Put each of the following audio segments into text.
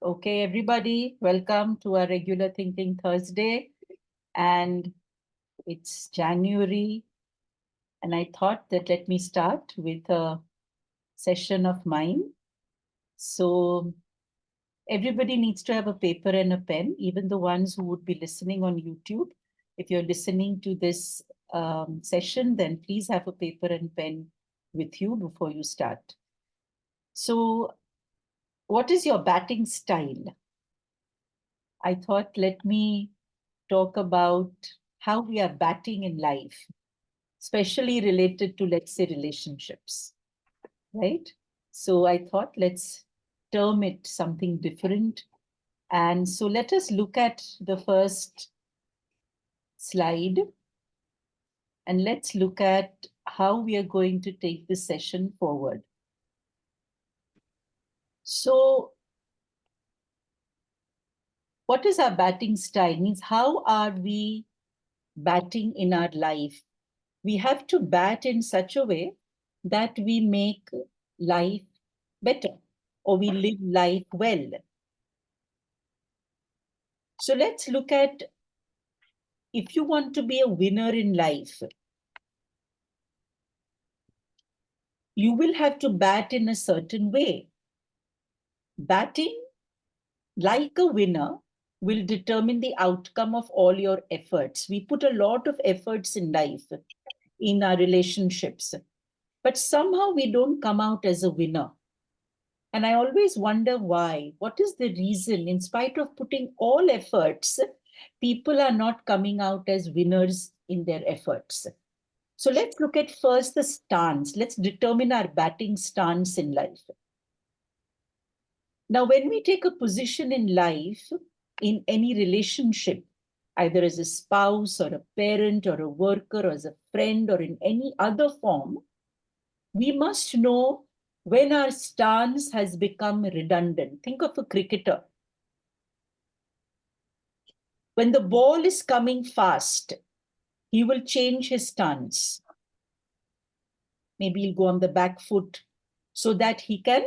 Okay, everybody, welcome to our regular Thinking Thursday. And it's January. And I thought that let me start with a session of mine. So everybody needs to have a paper and a pen, even the ones who would be listening on YouTube. If you're listening to this session, then please have a paper and pen with you before you start. So, what is your batting style? I thought, let me talk about how we are batting in life, especially related to, let's say, relationships, right? So I thought, let's term it something different. And so let us look at the first slide and let's look at how we are going to take this session forward. So, what is our batting style? Means how are we batting in our life? We have to bat in such a way that we make life better or we live life well. So let's look at, if you want to be a winner in life, you will have to bat in a certain way. Batting like a winner will determine the outcome of all your efforts. We put a lot of efforts in life, in our relationships, but somehow we don't come out as a winner. And I always wonder why. What is the reason? In spite of putting all efforts, people are not coming out as winners in their efforts. So let's look at first the stance. Let's determine our batting stance in life. Now, when we take a position in life, in any relationship, either as a spouse or a parent or a worker or as a friend or in any other form, we must know when our stance has become redundant. Think of a cricketer. When the ball is coming fast, he will change his stance. Maybe he'll go on the back foot so that he can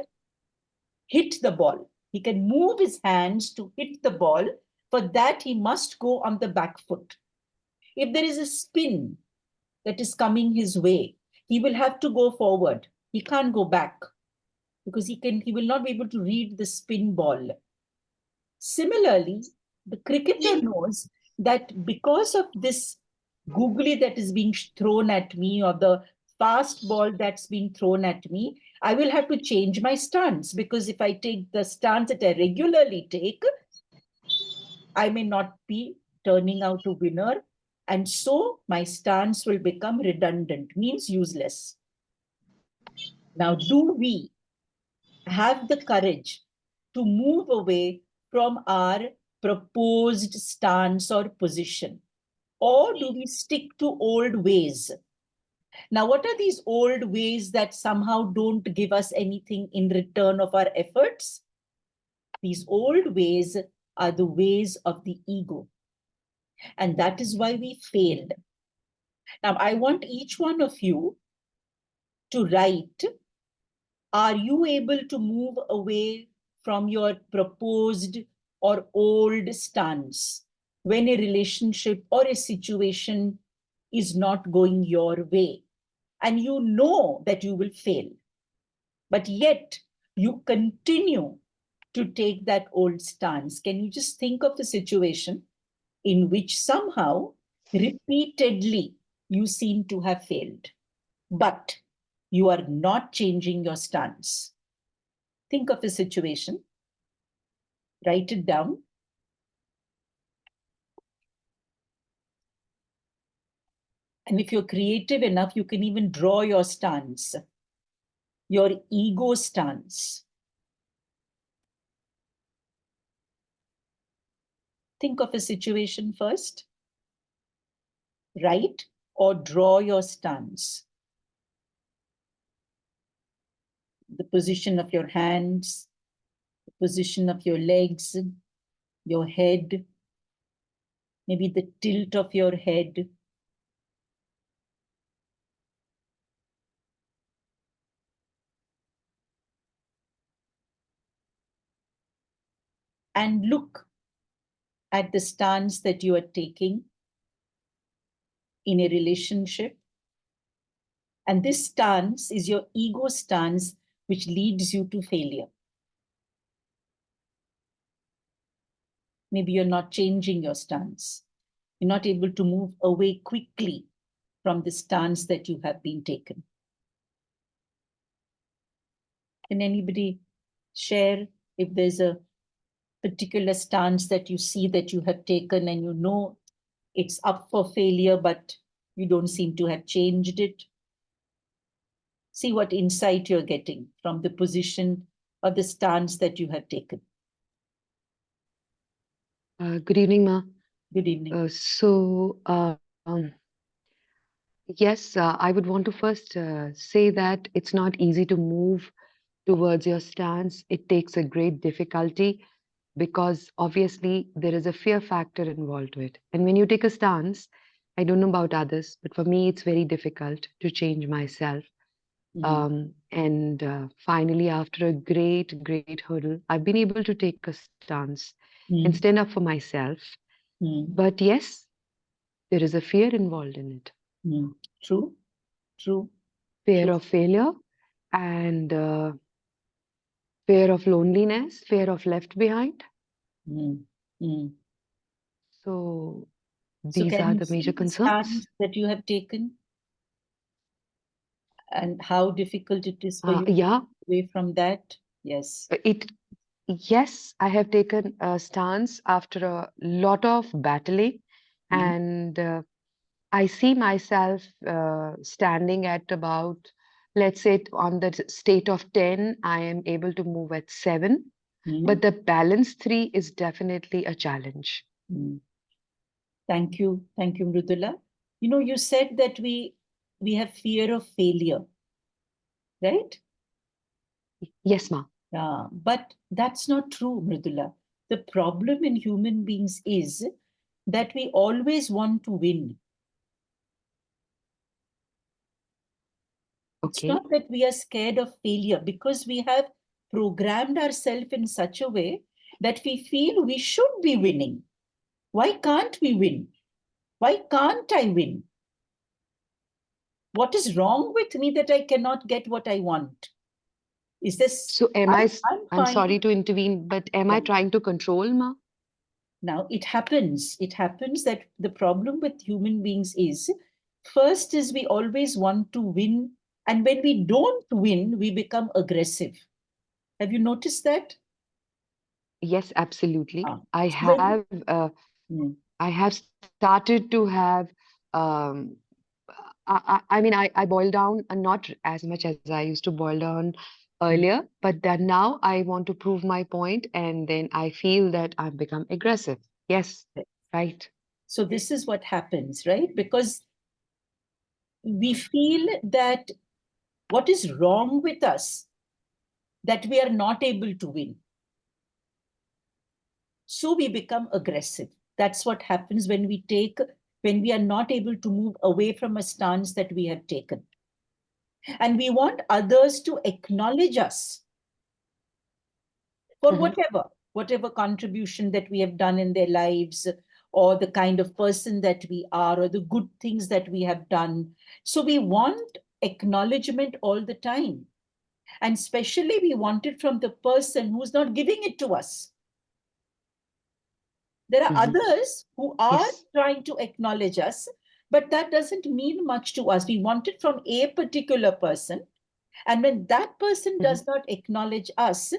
hit the ball. He can move his hands to hit the ball. For that, he must go on the back foot. If there is a spin that is coming his way, he will have to go forward. He can't go back because he will not be able to read the spin ball. Similarly, the cricketer knows that because of this googly that is being thrown at me or the fast ball that's being thrown at me, I will have to change my stance because if I take the stance that I regularly take, I may not be turning out a winner. And so my stance will become redundant, means useless. Now, do we have the courage to move away from our proposed stance or position? Or do we stick to old ways? Now, what are these old ways that somehow don't give us anything in return of our efforts? These old ways are the ways of the ego. And that is why we failed. Now, I want each one of you to write, are you able to move away from your proposed or old stance when a relationship or a situation is not going your way? And you know that you will fail, but yet you continue to take that old stance. Can you just think of a situation in which somehow repeatedly you seem to have failed, but you are not changing your stance? Think of a situation, write it down. And if you're creative enough, you can even draw your stance, your ego stance. Think of a situation first, write or draw your stance. The position of your hands, the position of your legs, your head, maybe the tilt of your head. and look at the stance that you are taking in a relationship. And this stance is your ego stance, which leads you to failure. Maybe you're not changing your stance. You're not able to move away quickly from the stance that you have been taken. Can anybody share if there's a particular stance that you see that you have taken and you know it's up for failure, but you don't seem to have changed it? See what insight you're getting from the position or the stance that you have taken. Good evening, Ma. Good evening. Yes, I would want to first say that it's not easy to move towards your stance. It takes a great difficulty because obviously there is a fear factor involved with it. And when you take a stance, I don't know about others, but for me, it's very difficult to change myself. And finally, after a great hurdle, I've been able to take a stance and stand up for myself. But yes, there is a fear involved in it. True, true. Fear True. of failure and fear of loneliness, fear of left behind. So So these can are you the major see the concerns. stance that you have taken and how difficult it is for you to Yeah, get away from that? Yes. yes, I have taken a stance after a lot of battling, and I see myself standing at about, let's say, on the state of 10, I am able to move at 7, but the balance 3 is definitely a challenge. Thank you, Mrudula. You know, you said that we have fear of failure, right? Yes, Ma. Yeah, but that's not true, Mrudula. The problem in human beings is that we always want to win. It's Okay. not that we are scared of failure because we have programmed ourselves in such a way that we feel we should be winning. Why can't we win? Why can't I win? What is wrong with me that I cannot get what I want? Is this, So I'm I'm fine. sorry to intervene, but am I Yeah. trying to control, Ma? Now it happens that the problem with human beings is, first is we always want to win, and when we don't win, we become aggressive. Have you noticed that? Yes, absolutely. Ah. So when, Hmm. I have started to have, um, I mean, I boil down not as much as I used to boil down earlier, but then now I want to prove my point, and then I feel that I've become aggressive. Yes, right. So this is what happens, right? Because we feel that what is wrong with us, that we are not able to win. So we become aggressive. That's what happens when we are not able to move away from a stance that we have taken. And we want others to acknowledge us for whatever contribution that we have done in their lives, or the kind of person that we are, or the good things that we have done. So we want acknowledgement all the time. And especially we want it from the person who's not giving it to us. There are others who are Yes. trying to acknowledge us, but that doesn't mean much to us. We want it from a particular person. And when that person does not acknowledge us,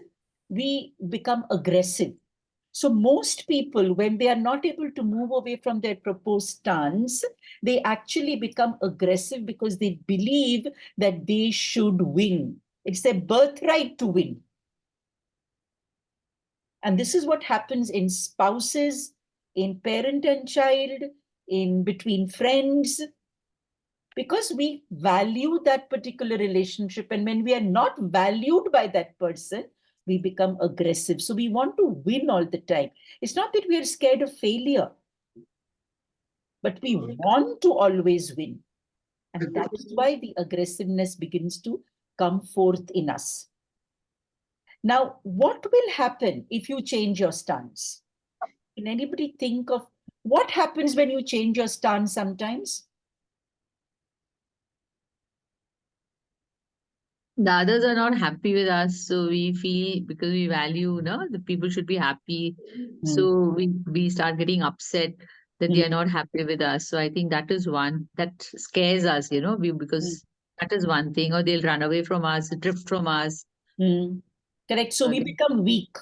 we become aggressive. So most people, when they are not able to move away from their proposed stance, they actually become aggressive because they believe that they should win. It's their birthright to win. And this is what happens in spouses, in parent and child, in between friends, because we value that particular relationship. And when we are not valued by that person, we become aggressive. So we want to win all the time. It's not that we are scared of failure, but we want to always win. And that is why the aggressiveness begins to come forth in us. Now, what will happen if you change your stance? Can anybody think of what happens when you change your stance sometimes? The others are not happy with us, so we feel, because we value, no, the people should be happy. Mm. So we start getting upset that they are Mm. not happy with us. So I think that is one that scares us, Mm. because that is one thing, or they'll run away from us, drift from us. Mm. Correct. So we Okay. become weak.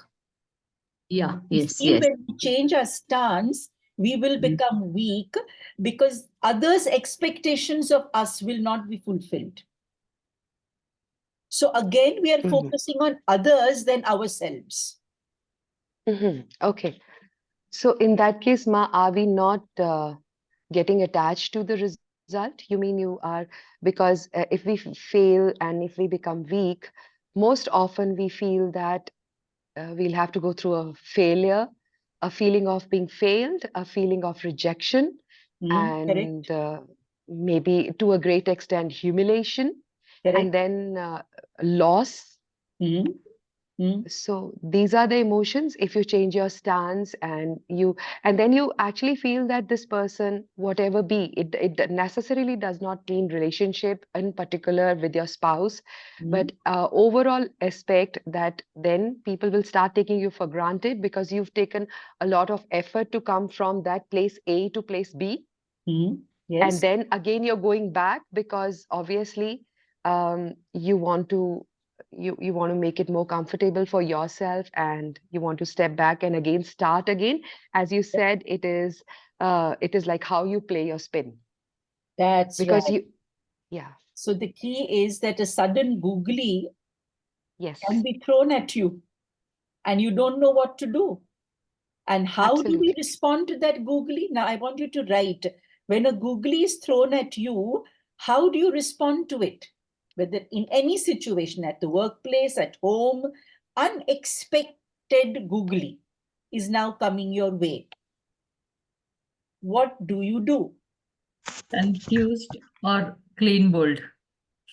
Yeah, We yes, feel yes. when we change our stance, we will Mm. become weak because others' expectations of us will not be fulfilled. So again, we are Mhm. focusing on others than ourselves. Okay. So in that case, Ma, are we not getting attached to the result? You mean you are, because if we fail and if we become weak, most often we feel that we'll have to go through a failure, a feeling of being failed, a feeling of rejection, and Correct. maybe to a great extent humiliation, and Correct. then loss. Mm. Mm. So these are the emotions. If you change your stance and then you actually feel that this person, whatever be, it necessarily does not mean relationship in particular with your spouse, Mm. but overall aspect, that then people will start taking you for granted because you've taken a lot of effort to come from that place A to place B, Mm. and Yes. then again you're going back because obviously you want to you want to make it more comfortable for yourself, and you want to step back and again start again. As you said, it is like how you play your spin, That's because right. you yeah. So the key is that a sudden googly can Yes, be thrown at you and you don't know what to do. And how do we absolutely. respond to that googly? Now, I want you to write when a googly is thrown at you, how do you respond to it? Whether in any situation, at the workplace, at home, unexpected googly is now coming your way. What do you do? Confused or clean bold?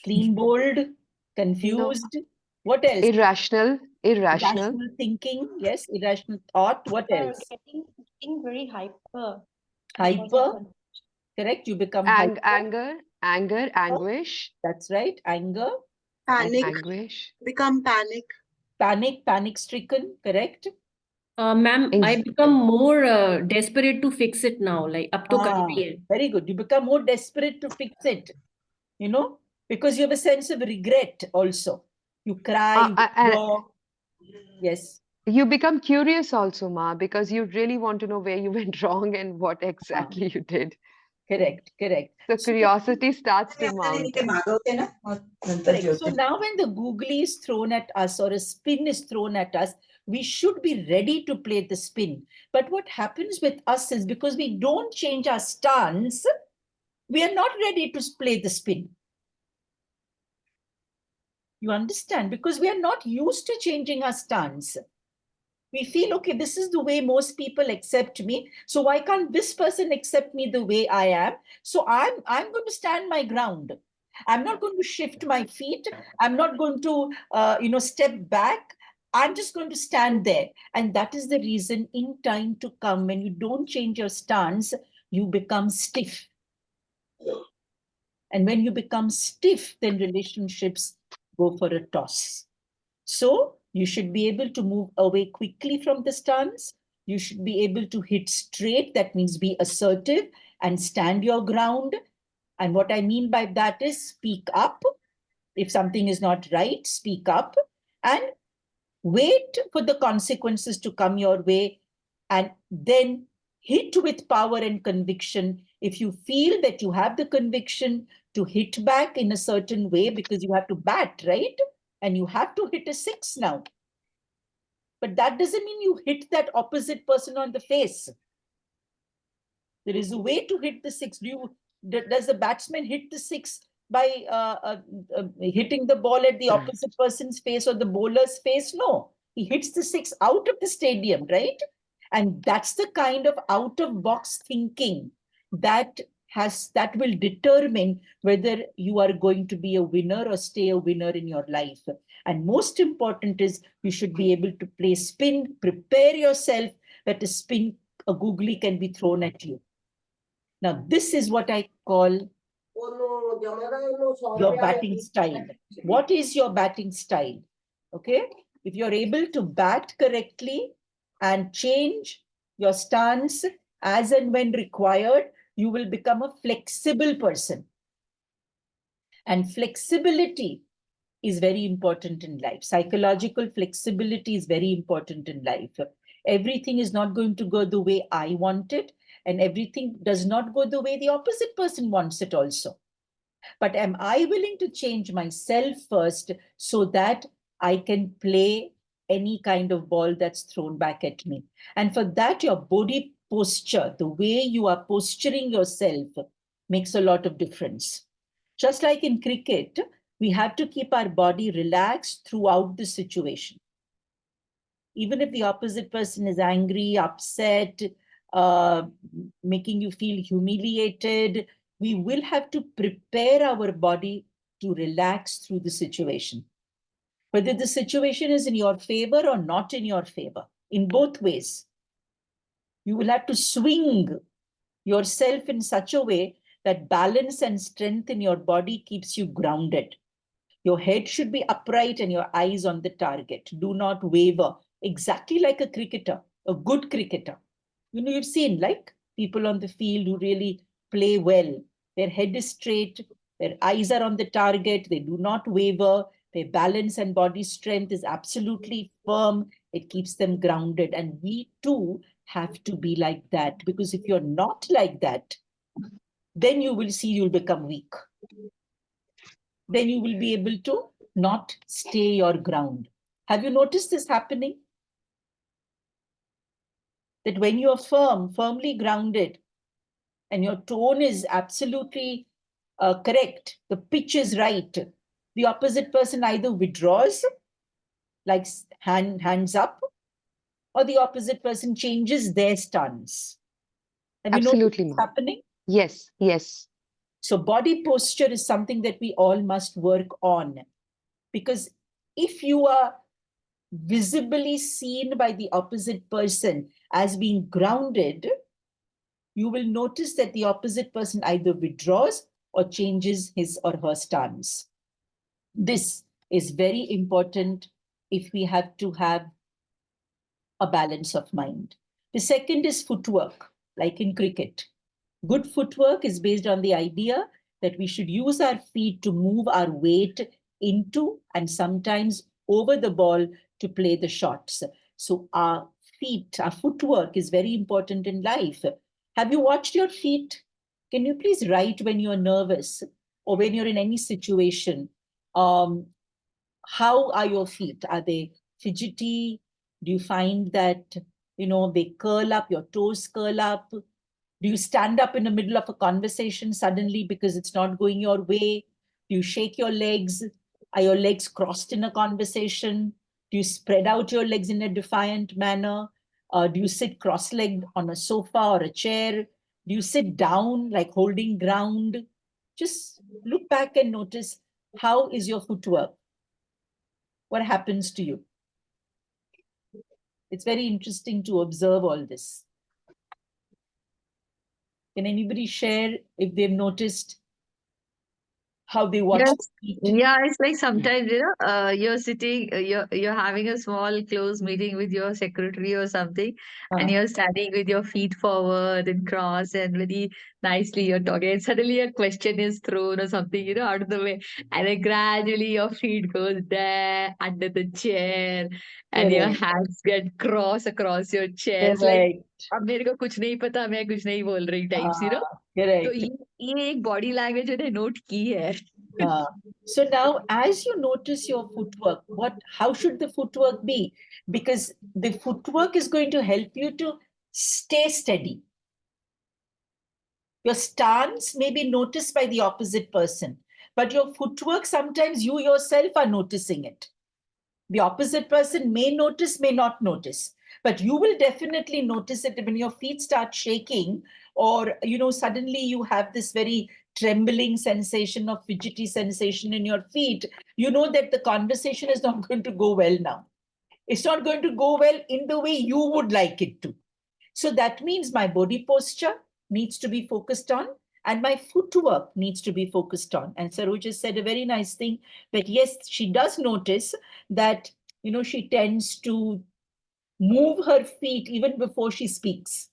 Clean, bold, No, confused. What else? irrational. Irrational thinking. Yes, irrational thought. What else? Getting very hyper because of Hyper. her. Correct. You become hyper. Anger, anguish, That's right. Anger. and Panic, anguish. become panic. Panic, panic stricken. Correct. Ma'am, I Ex- become more desperate to fix it now. Like, अब तो करना Ah, ही है. very good. You become more desperate to fix it, you know, because you have a sense of regret also. You cry, and withdraw. Yes. you become curious also, Ma, because you really want to know where you went wrong and what Ah, exactly you did. correct, correct. So So the key, curiosity starts अरे to आता नहीं mount. नीचे मागवते ना और नंतर correct. So जेवते. now when the googly is thrown at us or a spin is thrown at us, we should be ready to play the spin. But what happens with us is because we don't change our stance, we are not ready to play the spin. You understand? Because we are not used to changing our stance. We feel, okay, this is the way most people accept me. So why can't this person accept me the way I am? So I'm going to stand my ground. I'm not going to shift my feet. I'm not going to, step back. I'm just going to stand there. And that is the reason in time to come, when you don't change your stance, you become stiff. And when you become stiff, then relationships go for a toss. So you should be able to move away quickly from the stance. You should be able to hit straight. That means be assertive and stand your ground. And what I mean by that is speak up. If something is not right, speak up and wait for the consequences to come your way, and then hit with power and conviction. If you feel that you have the conviction to hit back in a certain way, because you have to bat, right? And you have to hit a six now. But that doesn't mean you hit that opposite person on the face. There is a way to hit the six. Does the batsman hit the six by hitting the ball at the opposite person's face or the bowler's face? No, he hits the six out of the stadium, right? And that's the kind of out of box thinking that will determine whether you are going to be a winner or stay a winner in your life. And most important is you should be able to play spin, prepare yourself that a spin, a googly can be thrown at you. Now, this is what I call your batting style. What is your batting style? Okay. If you're able to bat correctly and change your stance as and when required, you will become a flexible person. And flexibility is very important in life. Psychological flexibility is very important in life. Everything is not going to go the way I want it, and everything does not go the way the opposite person wants it also. But am I willing to change myself first so that I can play any kind of ball that's thrown back at me? And for that, your body posture, the way you are posturing yourself, makes a lot of difference. Just like in cricket, we have to keep our body relaxed throughout the situation. Even if the opposite person is angry, upset, making you feel humiliated, we will have to prepare our body to relax through the situation. Whether the situation is in your favor or not in your favor, in both ways, you will have to swing yourself in such a way that balance and strength in your body keeps you grounded. Your head should be upright and your eyes on the target. Do not waver, exactly like a cricketer, a good cricketer. You know, you've seen like people on the field who really play well. Their head is straight, their eyes are on the target, they do not waver, their balance and body strength is absolutely firm. It keeps them grounded. And we too have to be like that, because if you're not like that, then you will see you'll become weak. Then you will be able to not stay your ground. Have you noticed this happening? That when you're firmly grounded, and your tone is absolutely correct, the pitch is right, the opposite person either withdraws, like hands up, or the opposite person changes their stance. Have you noticed Absolutely, this ma'am. happening? Yes, yes. So body posture is something that we all must work on, because if you are visibly seen by the opposite person as being grounded, you will notice that the opposite person either withdraws or changes his or her stance. This is very important if we have to have a balance of mind. The second is footwork, like in cricket. Good footwork is based on the idea that we should use our feet to move our weight into and sometimes over the ball to play the shots. So our feet, our footwork is very important in life. Have you watched your feet? Can you please write when you're nervous or when you're in any situation? How are your feet? Are they fidgety? Do you find that, they curl up, your toes curl up? Do you stand up in the middle of a conversation suddenly because it's not going your way? Do you shake your legs? Are your legs crossed in a conversation? Do you spread out your legs in a defiant manner? Do you sit cross-legged on a sofa or a chair? Do you sit down like holding ground? Just look back and notice, how is your footwork? What happens to you? It's very interesting to observe all this. Can anybody share if they've noticed how they watch Yes. the feet? Yeah, it's like sometimes, you're sitting, you're having a small close meeting with your secretary or something, and you're standing with your feet forward and cross, and very nicely you're talking, and suddenly a question is thrown or something, out of the way, and then gradually your feet goes there under the chair, and your Correct. hands get crossed across your chest, like Correct. अब मेरे को कुछ नहीं पता मैं कुछ नहीं बोल रही types. तो Correct. ये एक बॉडी लैंग्वेज मैंने नोट की है. So now, as you notice your footwork, how should the footwork be? Because the footwork is going to help you to stay steady. Your stance may be noticed by the opposite person, but your footwork, sometimes you yourself are noticing it. The opposite person may notice, may not notice, but you will definitely notice it when your feet start shaking, or, suddenly you have this very trembling sensation or fidgety sensation in your feet, you know that the conversation is not going to go well now. It's not going to go well in the way you would like it to. So that means my body posture needs to be focused on and my footwork needs to be focused on. And Saroj just said a very nice thing that yes, she does notice that, she tends to move her feet even before she speaks.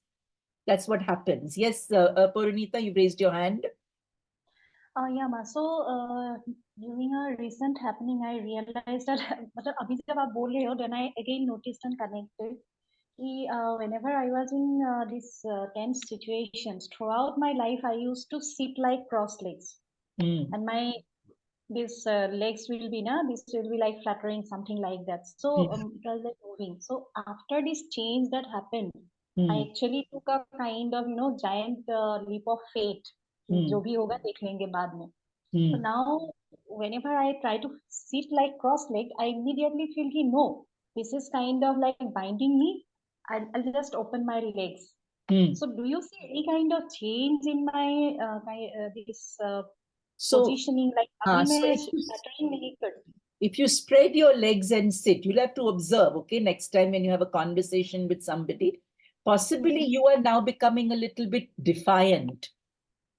That's what happens. Yes, Purnita, you raised your hand. Yeah, ma. So during a recent happening, I realized that मतलब अभी जब आप बोल रहे हो, then I again noticed and connected. Whenever I was in these tense situations, throughout my life, I used to sit like cross legs, and my these legs will be this will be like fluttering, something like that. So it was like moving. So after this change that happened, I actually took a kind of giant leap of faith. जो भी होगा देख लेंगे बाद में. So now whenever I try to sit like cross legged, I immediately feel no, this is kind of like binding me. I'll just open my legs. So do you see any kind of change in my this positioning, like अभी मैं fluttering नहीं करती. If you spread your legs and sit, you'll have to observe, okay, next time when you have a conversation with somebody, possibly you are now becoming a little bit defiant,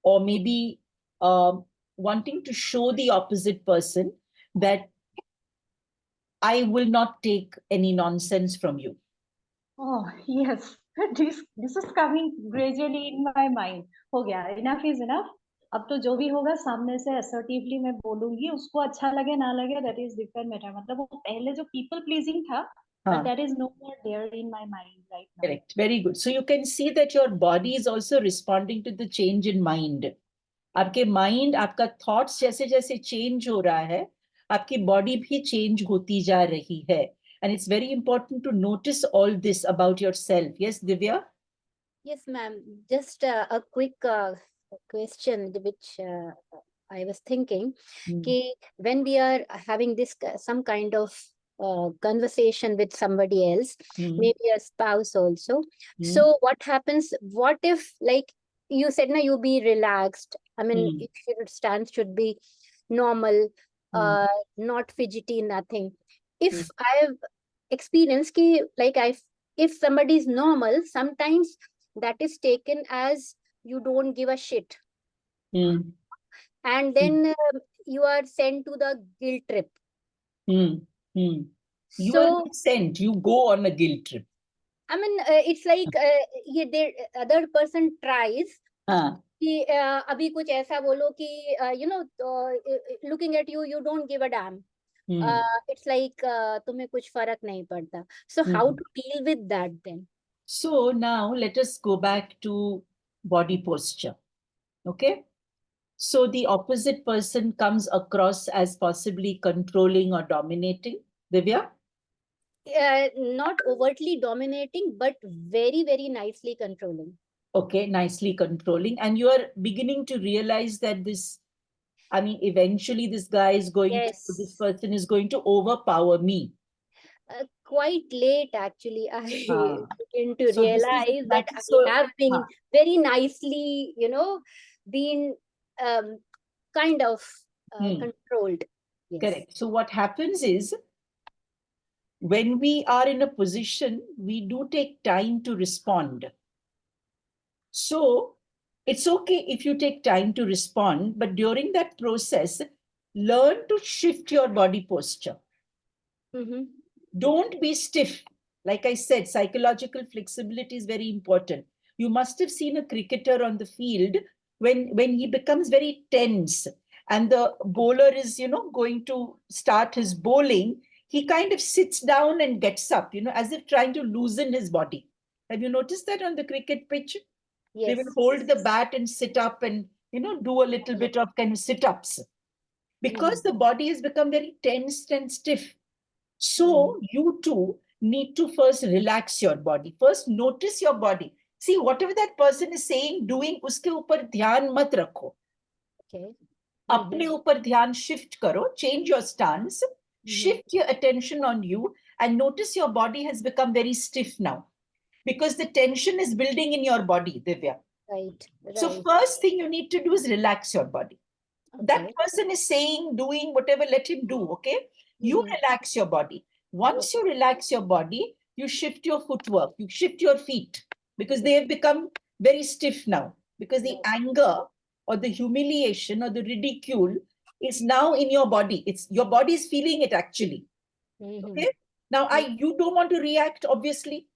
or maybe wanting to show the opposite person that I will not take any nonsense from you. Oh, yes. This is coming gradually in my mind. हो गया, enough is enough. अब तो जो भी होगा सामने से assertively मैं बोलूंगी, उसको अच्छा लगे ना लगे, that is different matter. मतलब वो पहले जो people pleasing था, but that is no more there in my mind right now. Correct. Very good. So you can see that your body is also responding to the change in mind. आपके mind, आपका thoughts जैसे जैसे change हो रहा है, आपकी body भी change होती जा रही है. And it's very important to notice all this about yourself. Yes, Divya? Yes, ma'am. Just a quick question which I was thinking. When we are having this some kind of conversation with somebody else, maybe a spouse also. So what happens? What if, like you said, you be relaxed. I mean, your stance should be normal, not fidgety, nothing. If I have experienced if somebody is normal, sometimes that is taken as you don't give a shit. And then you are sent to the guilt trip. You are not sent, you go on a guilt trip. I mean, it's like the other person tries कि अभी कुछ ऐसा बोलो कि looking at you, you don't give a damn. It's like तुम्हें कुछ फर्क नहीं पड़ता. So how to deal with that then? So now let us go back to body posture. Okay. So the opposite person comes across as possibly controlling or dominating. Divya? Not overtly dominating, but very, very nicely controlling. Okay, nicely controlling. And you are beginning to realize that eventually this guy is going this person is going to overpower me. Quite late, actually, I begin to realize that I have been very nicely, been kind of controlled. Yes. Correct. So what happens is, when we are in a position, we do take time to respond. So it's okay if you take time to respond, but during that process, learn to shift your body posture. Don't be stiff. Like I said, psychological flexibility is very important. You must have seen a cricketer on the field when he becomes very tense and the bowler is, going to start his bowling, he kind of sits down and gets up, as if trying to loosen his body. Have you noticed that on the cricket pitch? Yes. They will hold the bat and sit up and, do a little bit of kind of sit-ups. Because the body has become very tense and stiff. So you too need to first relax your body. First notice your body. See, whatever that person is saying, doing, uske upar dhyan mat rakho. Okay. अपने ऊपर ध्यान shift करो, change your stance, shift your attention on you and notice your body has become very stiff now because the tension is building in your body, Divya. Right. So Right. first thing you need to do is relax your body. That Okay. person is saying, doing whatever, let him do, okay? You Mhm. relax your body. Once you relax your body, you shift your footwork, you shift your feet, because they have become very stiff now. Because the anger or the humiliation or the ridicule is now in your body. It's your body is feeling it actually. Mhm. Okay. Now you don't want to react, obviously,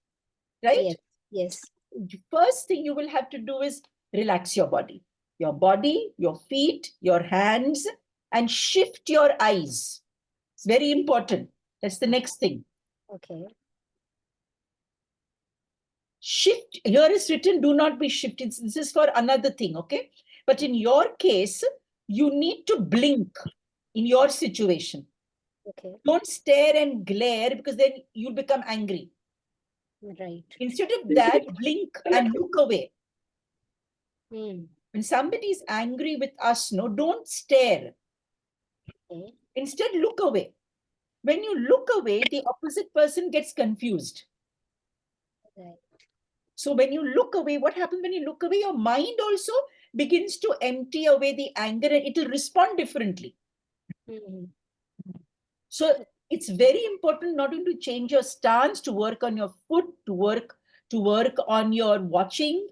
right? Yes. Yes. First thing you will have to do is relax your body, your feet, your hands, and shift your eyes. It's very important. That's the next thing. Okay. Shift, here is written, do not be shifted. This is for another thing, okay? But in your case, you need to blink in your situation. Okay. Don't stare and glare because then you'll become angry. Right. Instead of that, blink and look away. Hmm. When somebody is angry with us, no, don't stare. Okay. Instead, look away. When you look away, the opposite person gets confused. Right. So when you look away, what happens when you look away? Your mind also begins to empty away the anger and it will respond differently. Mhm. So it's very important not only to change your stance, to work on your foot, to work on your watching,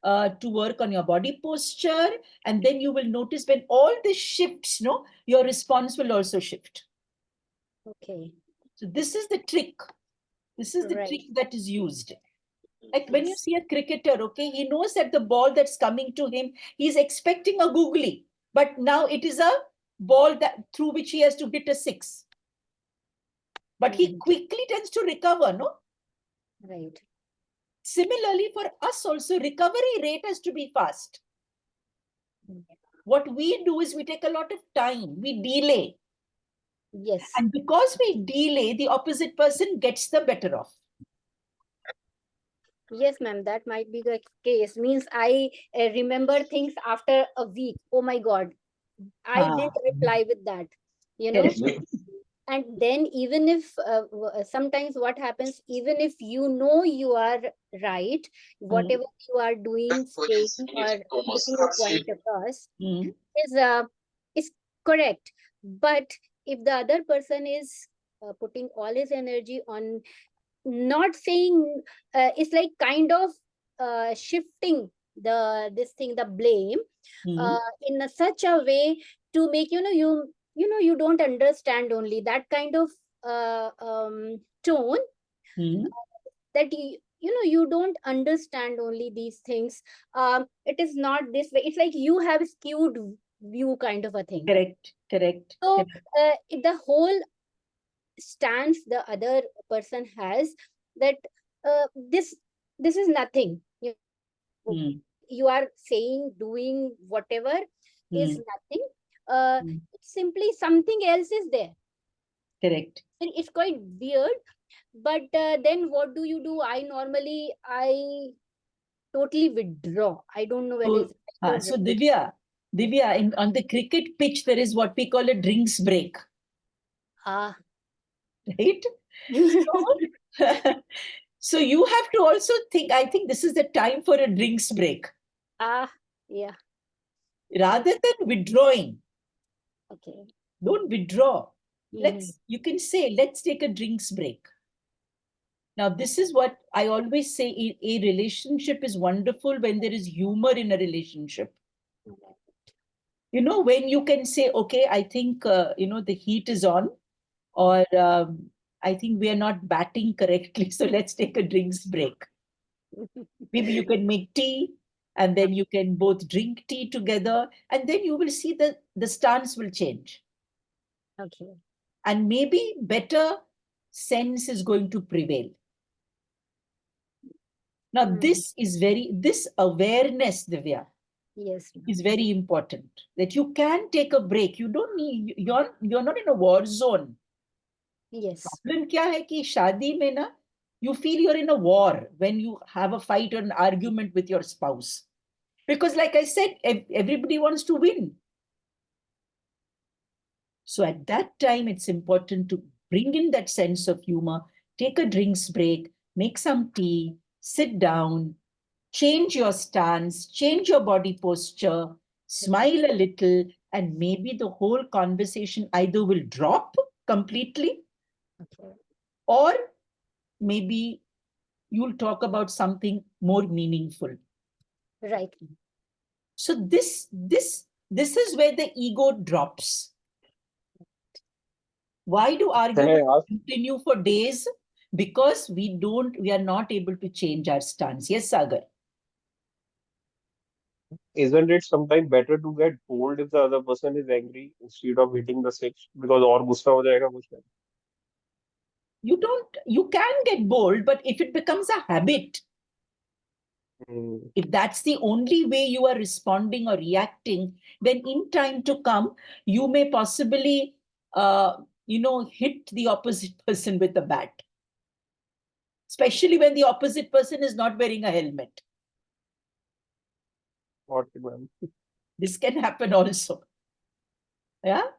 to work on your body posture, and then you will notice when all this shifts, no, your response will also shift. Okay. So this is the trick. This is the Right. trick that is used. Like when you Yes. see a cricketer, okay, he knows that the ball that's coming to him, he's expecting a googly, but now it is a ball that through which he has to hit a six. But he Mhm. quickly tends to recover, no? Right. Similarly, for us also, recovery rate has to be fast. What we do is we take a lot of time, we delay. Yes. And because we delay, the opposite person gets the better off. Yes, ma'am. That might be the case. Means I remember things after a week. Oh my God. I didn't reply with that. You know, Correct. and then even if sometimes what happens, even if you know you are right, whatever you are doing, saying, or putting your point across Mm. is correct, but if the other person is putting all his energy on not saying, it's like kind of shifting this thing, the blame, Mm. in such a way to make you don't understand, only that kind of tone, Mm. that you don't understand only these things. It is not this way, it's like you have skewed view kind of a thing. Correct, correct, So correct. the whole stance the other person has, that this is nothing, Mm. you are saying, doing whatever is Mm. nothing. Mm. It's simply something else is there. Correct. And it's quite weird, but then what do? I totally withdraw. I don't know whether So, it's right or so wrong. Divya, on the cricket pitch, there is what we call a drinks break, Ah. right? So, so you have to also think, I think this is the time for a drinks break. Ah, yeah. Rather than withdrawing, Okay. don't withdraw. Mhm. You can say, let's take a drinks break. Now, this is what I always say, a relationship is wonderful when there is humor in a relationship. When you can say, okay, I think, the heat is on, or I think we are not batting correctly, so let's take a drinks break. Maybe you can make tea, and then you can both drink tea together, and then you will see that the stance will change. Okay. And maybe better sense is going to prevail. Now, Mhm. this awareness, Divya, Yes, ma'am. is very important. That you can take a break. You don't need, you're not in a war zone. Yes. Problem क्या है कि शादी में ना, you feel you're in a war when you have a fight or an argument with your spouse. Because like I said, everybody wants to win. So at that time, it's important to bring in that sense of humor, take a drinks break, make some tea, sit down, change your stance, change your body posture, smile a little, and maybe the whole conversation either will drop completely, Okay. or maybe you'll talk about something more meaningful. Right. So this is where the ego drops. Why do Can I arguments ask, continue for days? Because we are not able to change our stance. Yes, Sagar. isn't it sometimes better to get bold if the other person is angry instead of hitting the switch? Because और गुस्सा हो जाएगा कुछ time. You can get bold, but if it becomes a habit, Hmm. if that's the only way you are responding or reacting, then in time to come, you may possibly, hit the opposite person with a bat. Especially when the opposite person is not wearing a helmet. Got it, ma'am. This can happen also. Yeah.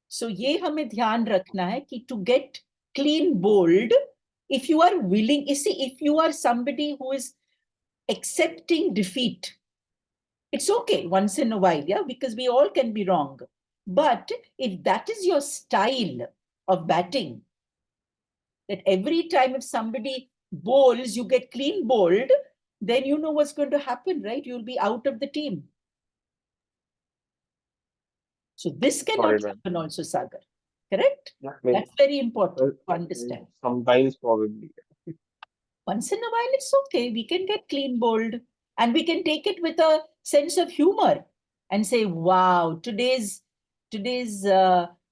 So ये हमें ध्यान रखना है कि to get clean bold, if you are willing, if you are somebody who is accepting defeat, it's okay once in a while, yeah, because we all can be wrong. But if that is your style of batting, that every time if somebody bowls, you get clean bowled, then you know what's going to happen, right? You'll be out of the team. So this Got cannot it, ma'am. happen also, Sagar. Correct? Yeah, maybe. That's very important to understand. Sometimes probably. Once in a while, it's okay. We can get clean bowled and we can take it with a sense of humor and say, wow, today's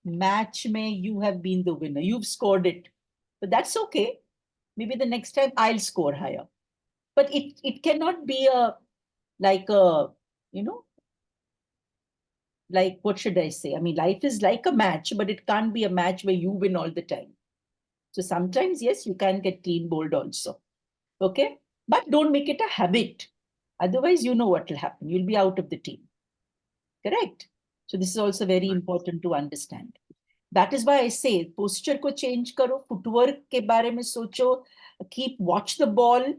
match may you have been the winner. You've scored it. But that's okay. Maybe the next time I'll score higher. But it cannot be like a, like what should I say? I mean, life is like a match, but it can't be a match where you win all the time. So sometimes, yes, you can get clean bowled also. Okay? But don't make it a habit. Otherwise, you know what will happen. You'll be out of the team. Correct? So this is also very important to understand. That is why I say posture ko change karo, footwork ke bare mein socho, watch the ball.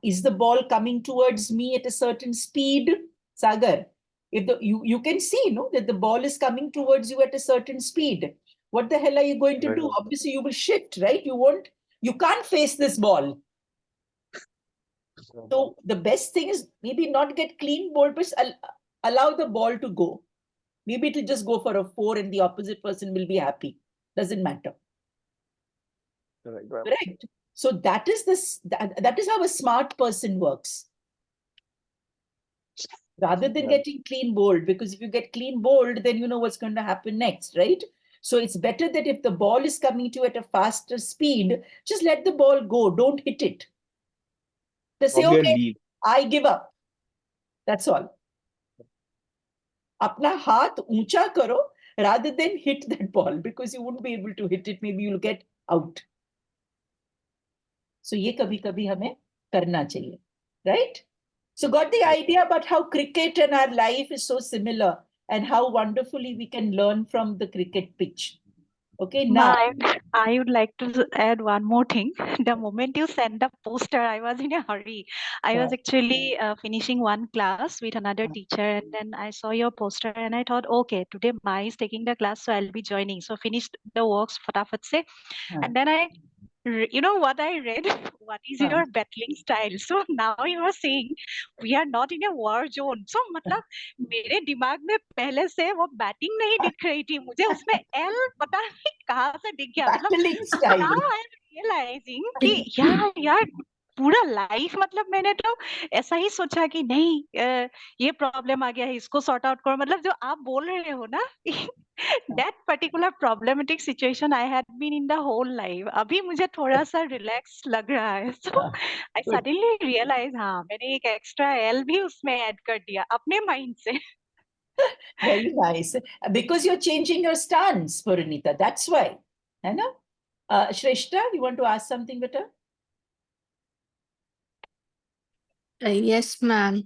Is the ball coming towards me at a certain speed? Sagar, if you can see, no, that the ball is coming towards you at a certain speed. What the hell are you going to do? Obviously, you will shift, right? You can't face this ball. So the best thing is maybe not get clean ball, but allow the ball to go. Maybe it'll just go for a 4 and the opposite person will be happy. Doesn't matter. Correct. So that is how a smart person works. Rather than getting clean bowled, because if you get clean bowled, then you know what's going to happen next, right? So it's better that if the ball is coming to you at a faster speed, just let the ball go. Don't hit it. Just say, okay, I give up. That's all. अपना हाथ ऊंचा करो rather than hit that ball, because you won't be able to hit it. Maybe you'll get out. So ये कभी-कभी हमें करना चाहिए, right? So got the idea about how cricket and our life is so similar and how wonderfully we can learn from the cricket pitch. Okay, now. I would like to add one more thing. The moment you sent the poster, I was in a hurry. I was actually finishing one class with another teacher, and then I saw your poster, and I thought, okay, today Mai is taking the class, so I'll be joining. So finished the works, fatafat se, and then you know what I read? What is your battling style? So now you are saying we are not in a war zone. So मतलब मेरे दिमाग में पहले से वो batting नहीं दिख रही थी, मुझे उसमें एल पता नहीं कहाँ से दिख गया, मतलब Battling style. now I am realizing कि यार पूरा लाइफ मतलब मैंने तो ऐसा ही सोचा कि नहीं ये प्रॉब्लम आ गया है, इसको सॉर्ट आउट करो, मतलब जो आप बोल रहे हो ना that particular problematic situation I had been in the whole life. अभी मुझे थोड़ा सा रिलैक्स लग रहा है. So I suddenly realized हाँ मैंने एक एक्स्ट्रा एल भी उसमें ऐड कर दिया अपने माइंड से. Very nice. Because you're changing your stance, Puranita. That's why. है ना? Shrestha, you want to ask something, beta? Yes, ma'am.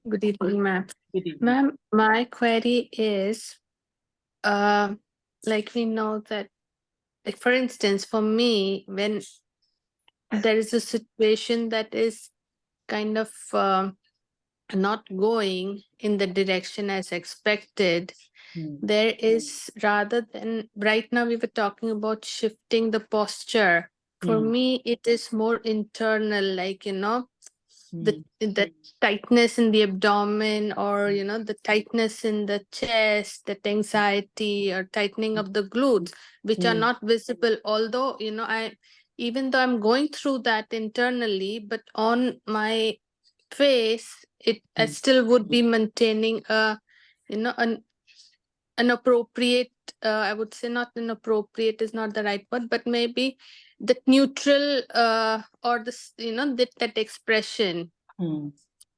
Good evening, ma'am. Good evening. Ma'am, my query is, like we know that, like for instance, for me, when there is a situation that is kind of not going in the direction as expected, there is, rather than right now we were talking about shifting the posture. For me, it is more internal, like, the tightness in the abdomen, or, the tightness in the chest, that anxiety or tightening of the glutes, which are not visible. Although, even though I'm going through that internally, but on my face, I still would be maintaining an appropriate, I would say, not inappropriate is not the right word, but maybe the neutral, or that expression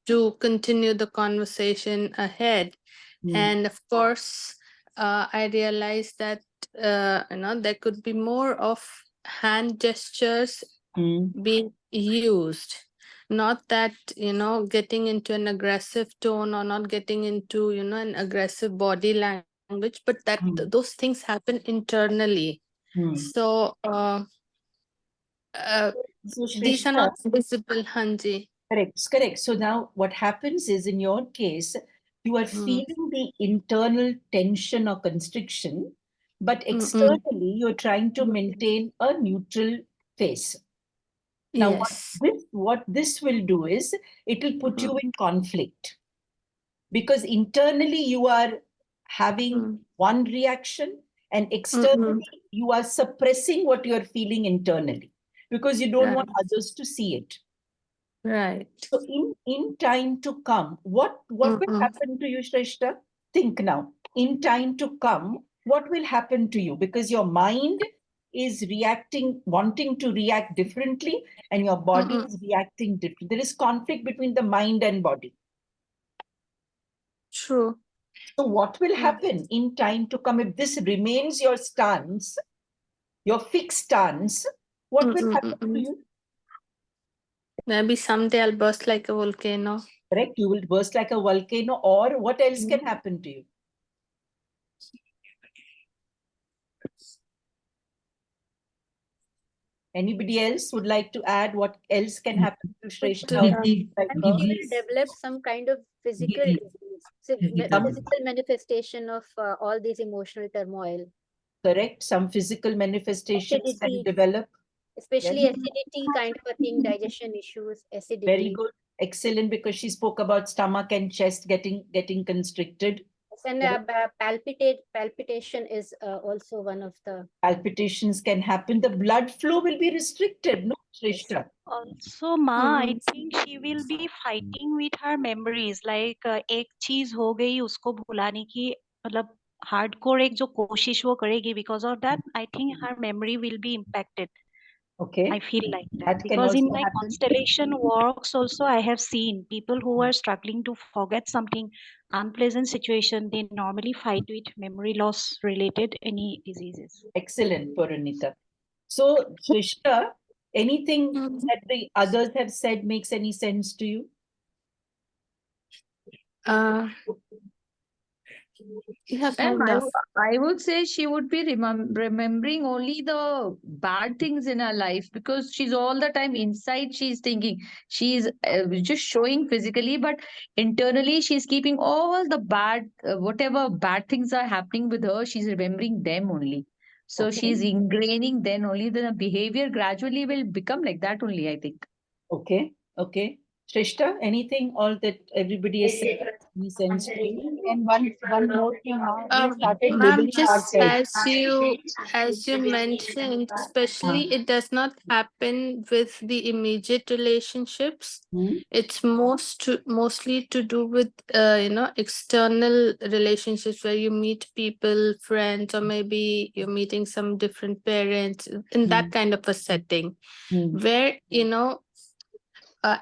to continue the conversation ahead. And of course, I realized that there could be more of hand gestures being used. Not that, getting into an aggressive tone, or not getting into, an aggressive body language, but that those things happen internally. So So these are Shrestha, not visible, Hanji. correct. So now what happens is, in your case, you are feeling the internal tension or constriction, but externally you're trying to maintain a neutral face. Now, Yes. what this will do is, it will put you in conflict, because internally you are having one reaction, and externally you are suppressing what you are feeling internally, because you don't want others to see it. Right. So in time to come, what will happen to you, Shrestha? Think now. In time to come, what will happen to you? Because your mind is reacting, wanting to react differently, and your body is reacting differently. There is conflict between the mind and body. True. So what will happen in time to come if this remains your stance, your fixed stance? What will happen to you? Maybe someday I'll burst like a volcano. Correct. You will burst like a volcano, or what else can happen to you? Anybody else would like to add what else can happen to Shrestha? And she will develop some kind of physical disease, physical manifestation of all these emotional turmoil. Correct. Some physical manifestations can Acidity, develop. especially Yes. acidity kind of a thing, digestion issues, acidity. Very good. Excellent, because she spoke about stomach and chest getting constricted. And palpitation is also one of the... Palpitations can happen. The blood flow will be restricted, no, Shrestha? Also, Ma, I think she will be fighting with her memories. Like एक चीज हो गई उसको भुलाने की मतलब hardcore एक जो कोशिश वो करेगी, because of that I think her memory will be impacted. Okay. I feel like that, That can because in also my happen. constellation works also I have seen people who are struggling to forget something unpleasant situation, they normally fight with memory loss related any diseases. Excellent, Purnita. So, Shrestha, anything that the others have said makes any sense to you? Yeah, And kind of. I would say she would be remembering only the bad things in her life, because she's all the time inside. She's thinking, she's just showing physically, but internally she's keeping all the bad, whatever bad things are happening with her, she's remembering them only. So Okay. she's ingraining then only, the behavior gradually will become like that only, I think. Okay. Shrestha, anything all that everybody has said makes sense to you? And one more thing, we started Ma'am, labeling just ourselves. as you mentioned, especially it does not happen with the immediate relationships. It's mostly to do with external relationships, where you meet people, friends, or maybe you're meeting some different parents in that kind of a setting, where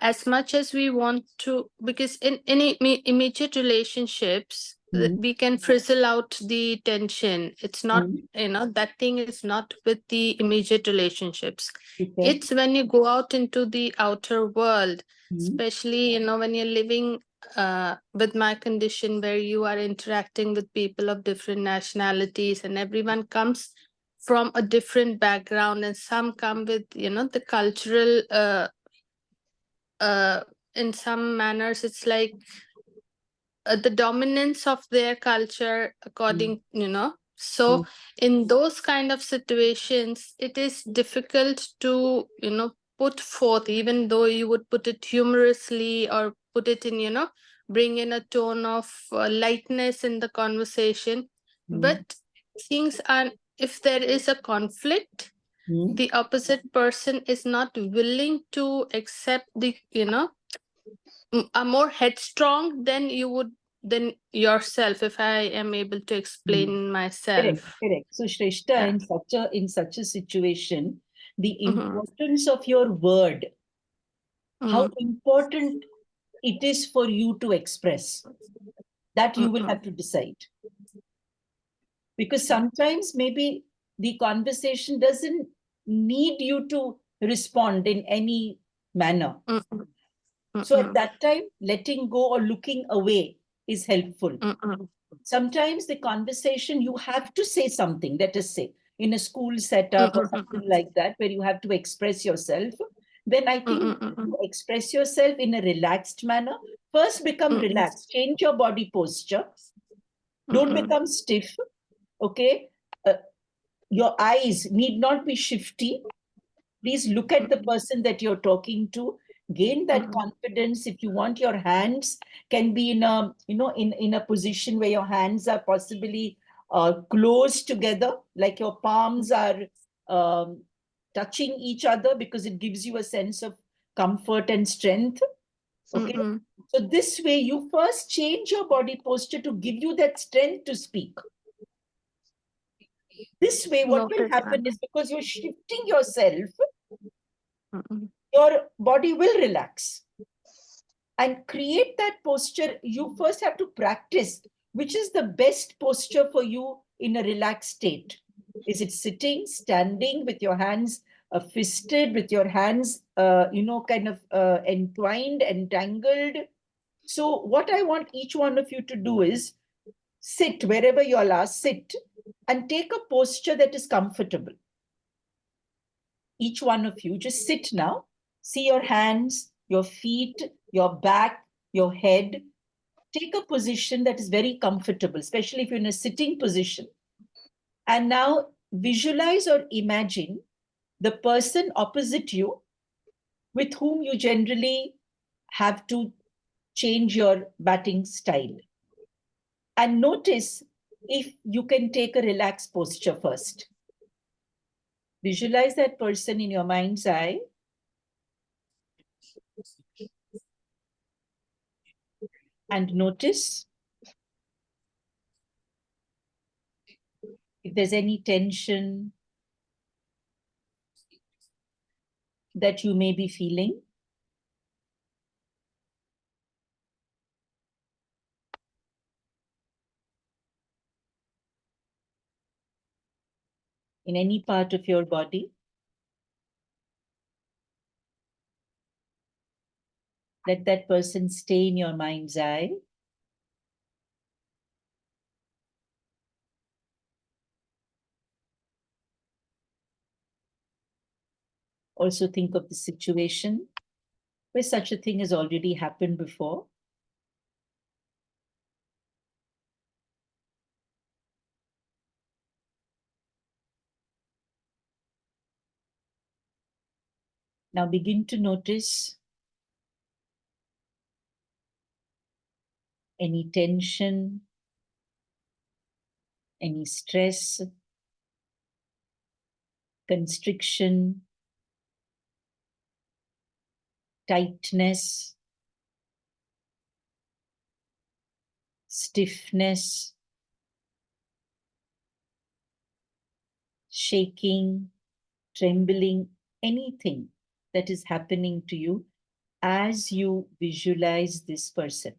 as much as we want to, because in immediate relationships, we can frizzle out the tension. It's not, that thing is not with the immediate relationships. It's when you go out into the outer world, especially, when you're living with my condition, where you are interacting with people of different nationalities, and everyone comes from a different background, and some come with, the cultural in some manners, it's like the dominance of their culture according, so in those kind of situations, it is difficult to, put forth, even though you would put it humorously or put it in, bring in a tone of lightness in the conversation. But things are, if there is a conflict, the opposite person is not willing to accept the, are more headstrong than you would, than yourself, if I am able to explain myself. Correct. So Shrestha, Yeah. in such a situation, the importance of your word, how important it is for you to express, that you will have to decide. Because sometimes maybe the conversation doesn't need you to respond in any manner. So at that time, letting go or looking away is helpful. Sometimes the conversation, you have to say something, let us say, in a school setup or something like that, where you have to express yourself. Then I think you express yourself in a relaxed manner. First, become relaxed. Change your body posture. Don't become stiff. Okay? Your eyes need not be shifty. Please look at the person that you're talking to. Gain that confidence. If you want, your hands can be in a, in a position where your hands are possibly close together, like your palms are touching each other, because it gives you a sense of comfort and strength. Okay. So this way, you first change your body posture to give you that strength to speak. This way, what will happen is, because you're shifting yourself, your body will relax. And create that posture. You first have to practice which is the best posture for you in a relaxed state. Is it sitting, standing, with your hands fisted, with your hands, kind of entwined, entangled? So what I want each one of you to do is sit wherever you all are, sit and take a posture that is comfortable. Each one of you, just sit now. See your hands, your feet, your back, your head. Take a position that is very comfortable, especially if you're in a sitting position. And now visualize or imagine the person opposite you with whom you generally have to change your batting style. And notice if you can take a relaxed posture first. Visualize that person in your mind's eye. And notice if there's any tension that you may be feeling. In any part of your body. Let that person stay in your mind's eye. Also think of the situation where such a thing has already happened before. Now begin to notice any tension, any stress, constriction, tightness, stiffness, shaking, trembling, anything that is happening to you as you visualize this person.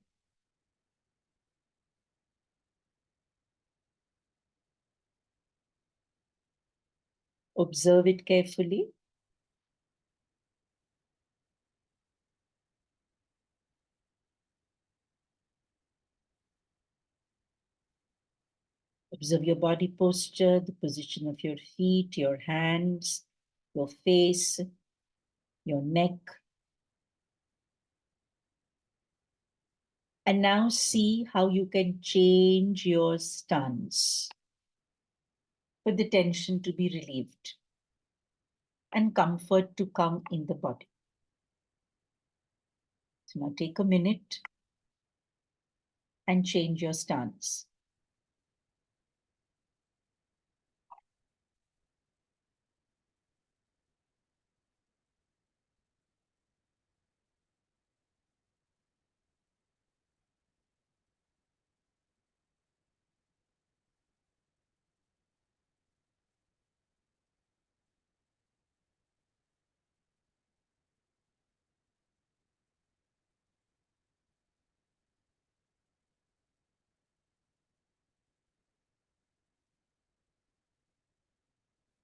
Observe it carefully. Observe your body posture, the position of your feet, your hands, your face, your neck. And now see how you can change your stance for the tension to be relieved and comfort to come in the body. So now take a minute and change your stance.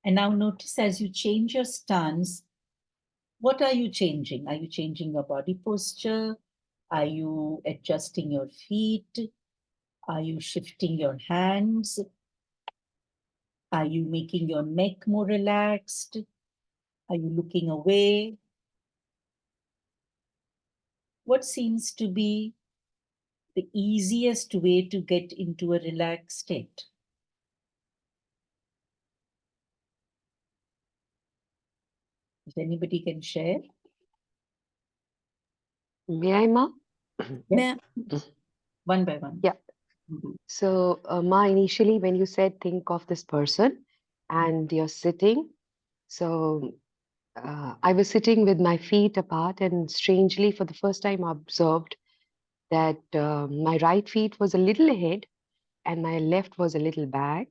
And now notice as you change your stance, what are you changing? Are you changing your body posture? Are you adjusting your feet? Are you shifting your hands? Are you making your neck more relaxed? Are you looking away? What seems to be the easiest way to get into a relaxed state? If anybody can share. May I, Ma? Yes. One by one. Yeah. So, Ma, initially when you said think of this person and you're sitting, so I was sitting with my feet apart, and strangely, for the first time, I observed that my right feet was a little ahead and my left was a little back.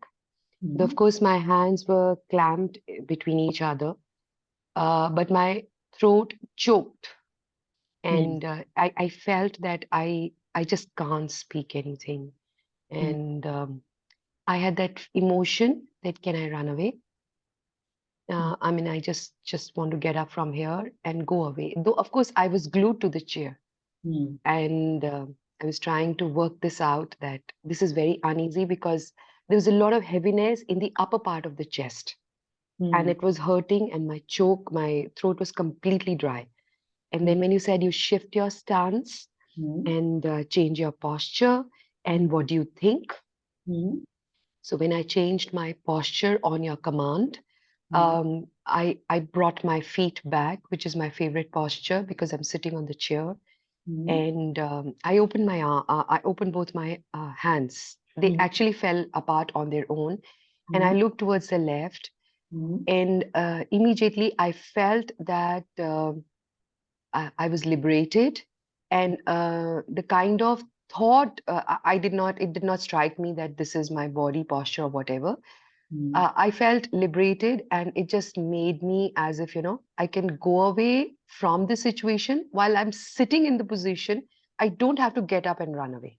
Though, of course, my hands were clamped between each other, but my throat choked, and I felt that I just can't speak anything, and I had that emotion that can I run away? I mean, I just want to get up from here and go away. Though, of course, I was glued to the chair, and I was trying to work this out that this is very uneasy because there was a lot of heaviness in the upper part of the chest, and it was hurting, and my throat was completely dry. And then when you said you shift your stance and change your posture, and what do you think? So when I changed my posture on your command, I brought my feet back, which is my favorite posture because I'm sitting on the chair, and I opened I opened both my hands. They actually fell apart on their own, and I looked towards the left, and immediately I felt that I was liberated, and the kind of thought it did not strike me that this is my body posture or whatever. I felt liberated, and it just made me as if, I can go away from the situation while I'm sitting in the position. I don't have to get up and run away.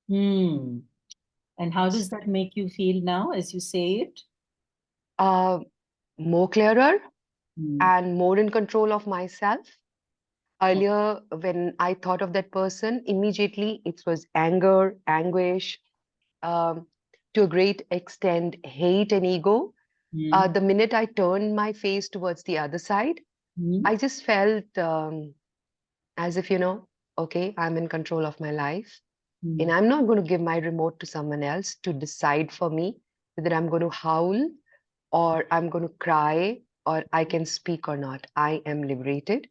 And how does that make you feel now as you say it? More clearer and more in control of myself. Earlier, when I thought of that person, immediately it was anger, anguish, to a great extent, hate and ego. The minute I turned my face towards the other side, I just felt as if, okay, I'm in control of my life. And I'm not going to give my remote to someone else to decide for me whether I'm going to howl or I'm going to cry or I can speak or not. I am liberated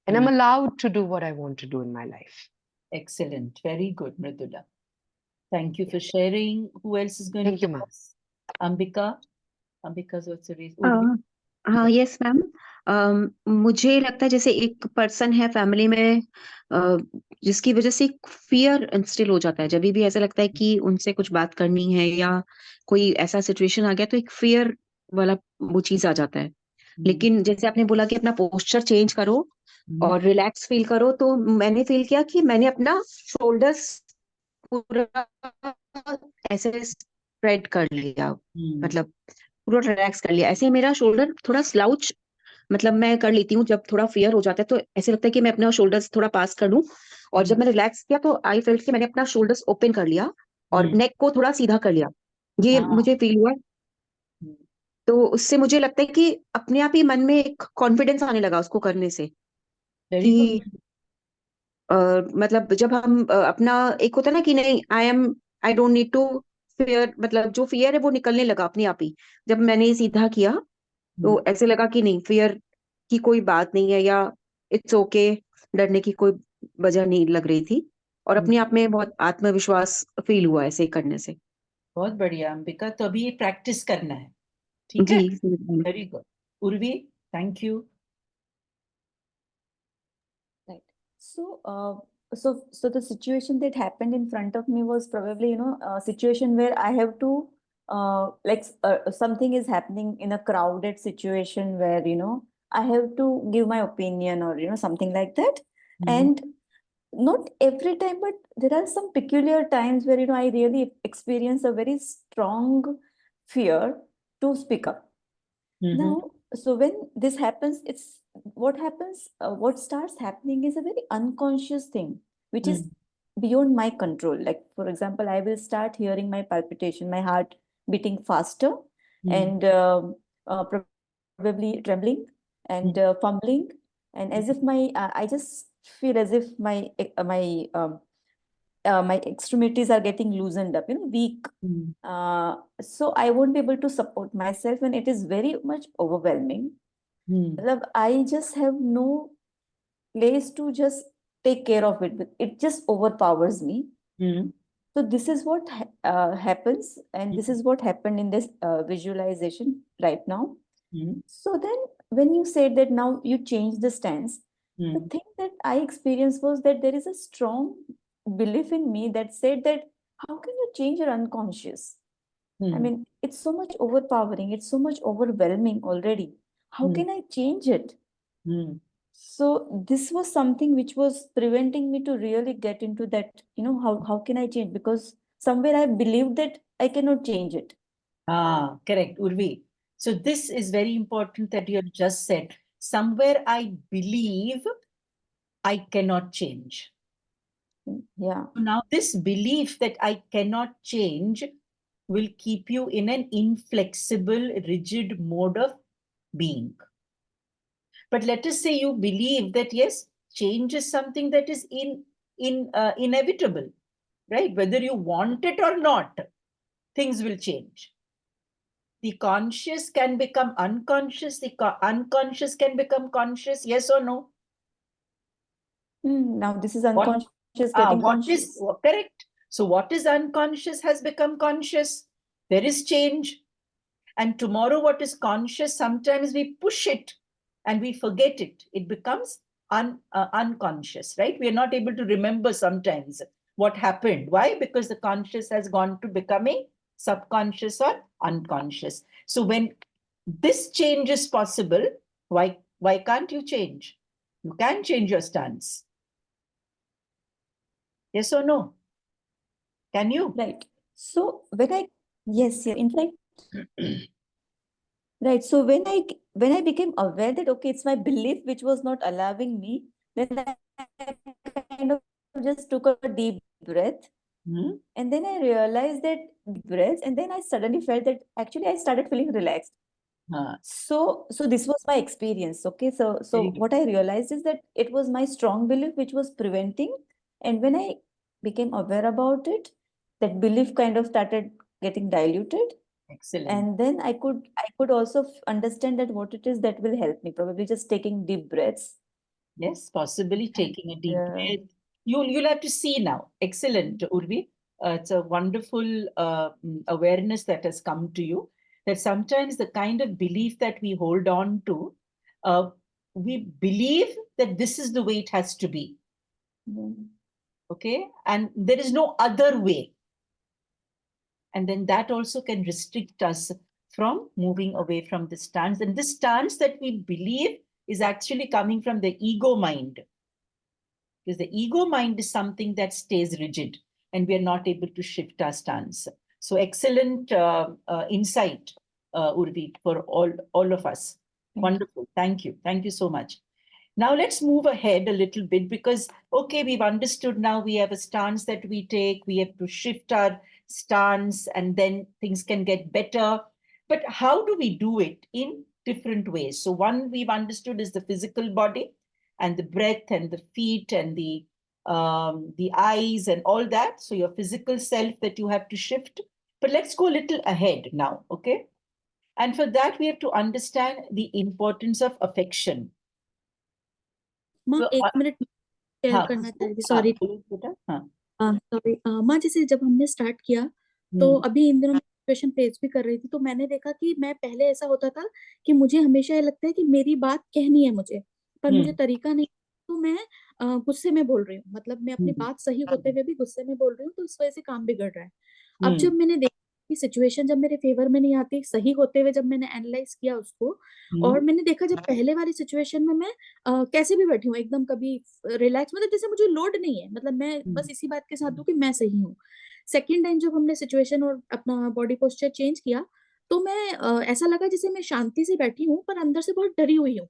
and I'm allowed to do what I want to do in my life. Excellent. Very good, Mridula. Thank you for sharing. Who else is going Thank to you, tell ma'am. us? Ambika's what's the reason? हाँ yes ma'am मुझे लगता है जैसे एक person है family में जिसकी वजह से एक फियर इंस्टिल हो जाता है जब भी ऐसा लगता है कि उनसे कुछ बात करनी है या कोई ऐसा सिचुएशन आ गया तो एक फियर वाला वो चीज आ जाता है लेकिन जैसे आपने बोला कि अपना पोस्चर चेंज करो और रिलैक्स फील करो तो मैंने फील किया कि मैंने अपना शोल्डर्स पूरा ऐसे स्प्रेड कर लिया मतलब पूरा रिलैक्स कर लिया ऐसे ही मेरा शोल्डर थोड़ा स्लाउच मतलब मैं कर लेती हूँ जब थोड़ा फियर हो जाता है तो ऐसे लगता है कि मैं अपना शोल्डर्स थोड़ा पास कर लूं और जब मैंने रिलैक्स किया तो आई फेल्ट कि मैंने अपना शोल्डर्स ओपन कर लिया और नेक को थोड़ा सीधा कर लिया ये मुझे फील हुआ तो उससे मुझे लगता है कि अपने आप ही मन में एक कॉन्फिडेंस आने लगा उसको करने से कि मतलब जब हम अपना एक होता है ना कि नहीं I don't need to fear, मतलब जो फियर है वो निकलने लगा अपने आप ही। जब मैंने ये सीधा किया तो ऐसे लगा कि नहीं, फियर की कोई बात नहीं है, या इट्स ओके, डरने की कोई वजह नहीं लग रही थी, और अपने आप में बहुत आत्मविश्वास फील हुआ ऐसे करने से। बहुत बढ़िया अंबिका, तो अभी ये प्रैक्टिस करना है, ठीक जी है? Very good. Urvi, thank you. Right. So, so the situation that happened in front of me was probably, a situation where I have to, something is happening in a crowded situation where, I have to give my opinion or, something like that. And not every time, but there are some peculiar times where, I really experience a very strong fear to speak up. Now, so when this happens, what starts happening is a very unconscious thing, which is beyond my control. Like, for example, I will start hearing my palpitation, my heart beating faster, and probably trembling and fumbling, and as if I just feel as if my extremities are getting loosened up, weak. So I won't be able to support myself, and it is very much overwhelming. I just have no place to just take care of it. It just overpowers me. So this is what happens, and this is what happened in this visualization right now. So then, when you said that now you change the stance, the thing that I experienced was that there is a strong belief in me that said that how can you change your unconscious? I mean, it's so much overpowering, it's so much overwhelming already. How can I change it? So this was something which was preventing me to really get into that, how can I change? Because somewhere I believed that I cannot change it. Correct, Urvi. So this is very important that you have just said. Somewhere I believe I cannot change. Yeah. Now this belief that I cannot change will keep you in an inflexible, rigid mode of being. But let us say you believe that yes, change is something that is inevitable, right? Whether you want it or not, things will change. The conscious can become unconscious, the unconscious can become conscious, yes or no? Now this is unconscious getting conscious. Correct. So what is unconscious has become conscious. There is change. And tomorrow what is conscious, sometimes we push it and we forget it. It becomes unconscious, right? We are not able to remember sometimes what happened. Why? Because the conscious has gone to becoming subconscious or unconscious. So when this change is possible, why can't you change? You can change your stance. Yes or no? Can you? Right. So yes, in fact, right. So when I became aware that okay, it's my belief which was not allowing me, then I kind of just took a deep breath. And then I realized that breath, and then I suddenly felt that actually I started feeling relaxed. So this was my experience. Okay. So what I realized is that it was my strong belief which was preventing. And when I became aware about it, that belief kind of started getting diluted. Excellent. And then I could also understand that what it is that will help me, probably just taking deep breaths. Yes, possibly taking a deep breath. You'll have to see now. Excellent, Urvi. It's a wonderful awareness that has come to you, that sometimes the kind of belief that we hold on to, we believe that this is the way it has to be. Okay, and there is no other way. And then that also can restrict us from moving away from the stance. And this stance that we believe is actually coming from the ego mind. Because the ego mind is something that stays rigid and we are not able to shift our stance. So excellent insight, Urvi, for all of us. Wonderful. Thank you. Thank you so much. Now let's move ahead a little bit because, okay, we've understood now we have a stance that we take. We have to shift our stance and then things can get better. But how do we do it in different ways? So one we've understood is the physical body and the breath and the feet and the the eyes and all that. So your physical self that you have to shift. But let's go a little ahead now, okay? And for that, we have to understand the importance of affection. माँ So, एक minute share हाँ, करना चाह रही थी, sorry बोलो बेटा, हाँ, सॉरी माँ, जैसे जब हमने स्टार्ट किया तो अभी इन दिनों मैं सिचुएशन फेस भी कर रही थी, तो मैंने देखा कि मैं पहले ऐसा होता था कि मुझे हमेशा ये लगता है कि मेरी बात कहनी है मुझे, पर मुझे तरीका नहीं, तो मैं गुस्से में बोल रही हूँ, मतलब मैं अपनी बात सही होते हुए भी गुस्से में बोल रही हूँ, तो इस वजह से काम बिगड़ रहा है। अब जब मैंने देखा कि सिचुएशन जब मेरे फेवर में नहीं आती, सही होते हुए जब मैंने एनालाइज किया उसको, और मैंने देखा जब पहले वाली सिचुएशन में मैं कैसे भी बैठी हूँ एकदम कभी रिलैक्स, मतलब जैसे मुझे लोड नहीं है, मतलब मैं बस इसी बात के साथ हूँ कि मैं सही हूँ। सेकेंड टाइम जब हमने सिचुएशन और अपना बॉडी पोस्चर चेंज किया, तो मैं ऐसा लगा जैसे मैं शांति से बैठी हूँ पर अंदर से बहुत डरी हुई हूँ,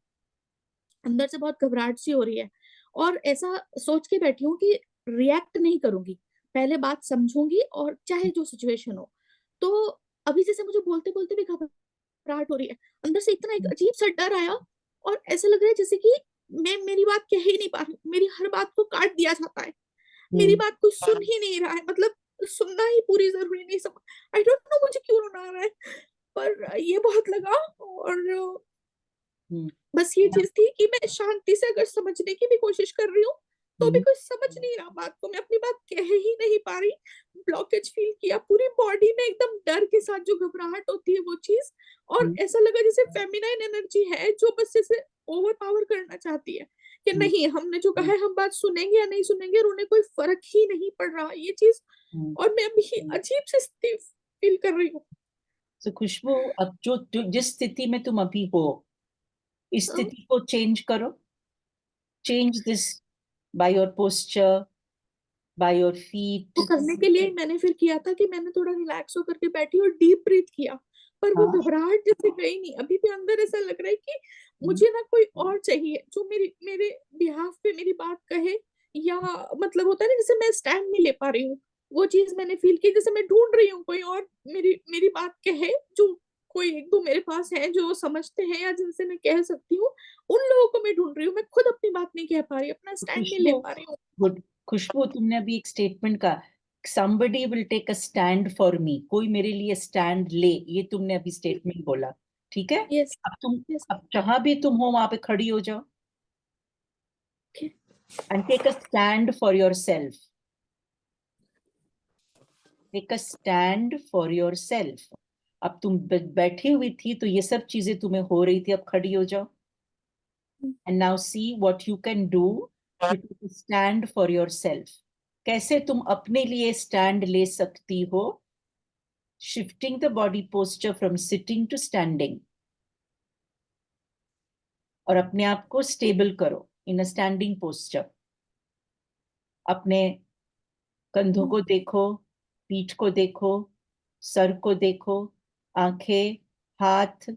अंदर से बहुत घबराहट सी हो रही है, और ऐसा सोच के बैठी हूँ कि रिएक्ट नहीं करूंगी, पहले बात समझूंगी और चाहे जो सिचुएशन हो। तो अभी जैसे मुझे बोलते बोलते भी घबराहट हो रही है, अंदर से इतना एक अजीब सा डर आया, और ऐसा लग रहा है जैसे कि मैं मेरी बात कह ही नहीं पा रही, मेरी हर बात को काट दिया जाता है, मेरी बात कोई सुन ही नहीं रहा है, मतलब सुनना ही पूरी जरूरी नहीं, सब आई डोंट नो मुझे क्यों रोना आ रहा है, पर ये बहुत लगा। और बस ये चीज थी कि मैं शांति से अगर समझने की भी कोशिश कर रही हूँ, तो भी कोई समझ नहीं रहा बात को, मैं अपनी बात कह ही नहीं पा रही, ब्लॉकेज फील किया पूरी बॉडी में, एकदम डर के साथ जो घबराहट होती है वो चीज, और ऐसा लगा जैसे फेमिनाइन एनर्जी है जो बस जैसे ओवर पावर करना चाहती है कि नहीं, हमने जो कहा है हम बात सुनेंगे या नहीं सुनेंगे, और उन्हें कोई फर्क ही नहीं पड़ रहा ये चीज, और मैं अभी अजीब सी स्थिति फील कर रही हूँ। तो खुशबू, अब जिस स्थिति में तुम अभी हो, इस स्थिति को चेंज करो। Change this by your posture, by your feet. तो करने के लिए मैंने फिर किया था कि मैंने थोड़ा रिलैक्स होकर के बैठी और डीप ब्रीथ किया, पर वो घबराहट जैसे गई नहीं, अभी भी अंदर ऐसा लग रहा है कि मुझे ना कोई और चाहिए जो मेरे मेरे बिहाफ पे मेरी बात कहे, या मतलब होता है ना जैसे मैं स्टैंड नहीं ले पा रही हूँ, वो चीज मैंने फील की, जैसे मैं ढूंढ रही हूँ कोई और मेरी मेरी बात कहे, जो कोई एक दो मेरे पास है जो समझते हैं या जिनसे मैं कह सकती हूँ, उन लोगों को मैं ढूंढ रही हूँ, मैं खुद अपनी बात नहीं कह पा रही, अपना स्टैंड नहीं ले पा रही हूँ। गुड खुशबू, तुमने अभी एक स्टेटमेंट का, somebody will take a stand for me, कोई मेरे लिए स्टैंड ले, ये तुमने अभी स्टेटमेंट बोला, ठीक है? yes, अब तुम yes. अब जहां भी तुम हो वहां पे खड़ी हो जाओ, Okay. and take a stand for yourself. Take a stand for yourself. अब तुम बैठी हुई थी तो ये सब चीजें तुम्हें हो रही थी, अब खड़ी हो जाओ, and now see what you can do to take a stand for yourself. कैसे तुम अपने लिए स्टैंड ले सकती हो? Shifting the body posture from sitting to standing. और अपने आप को स्टेबल करो इन अ स्टैंडिंग पोस्चर। अपने कंधों को देखो, पीठ को देखो, सर को देखो, आंखें, हाथ,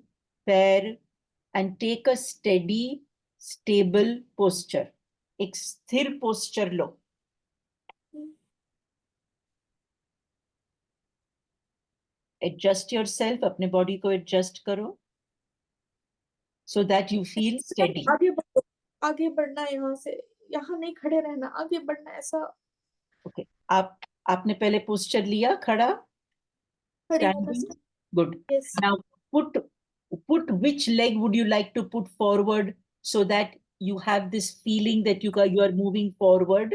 पैर, and take a steady stable posture. एक स्थिर पोस्चर लो। एडजस्ट योरसेल्फ, अपने बॉडी को एडजस्ट करो, so that you feel steady. आगे बढ़ना, यहाँ से यहाँ नहीं खड़े रहना, आगे बढ़ना, ऐसा। Okay. आपने पहले पोस्चर लिया खड़ा, standing. Good. Yes. Now put which leg would you like to put forward so that you have this feeling that you are moving forward?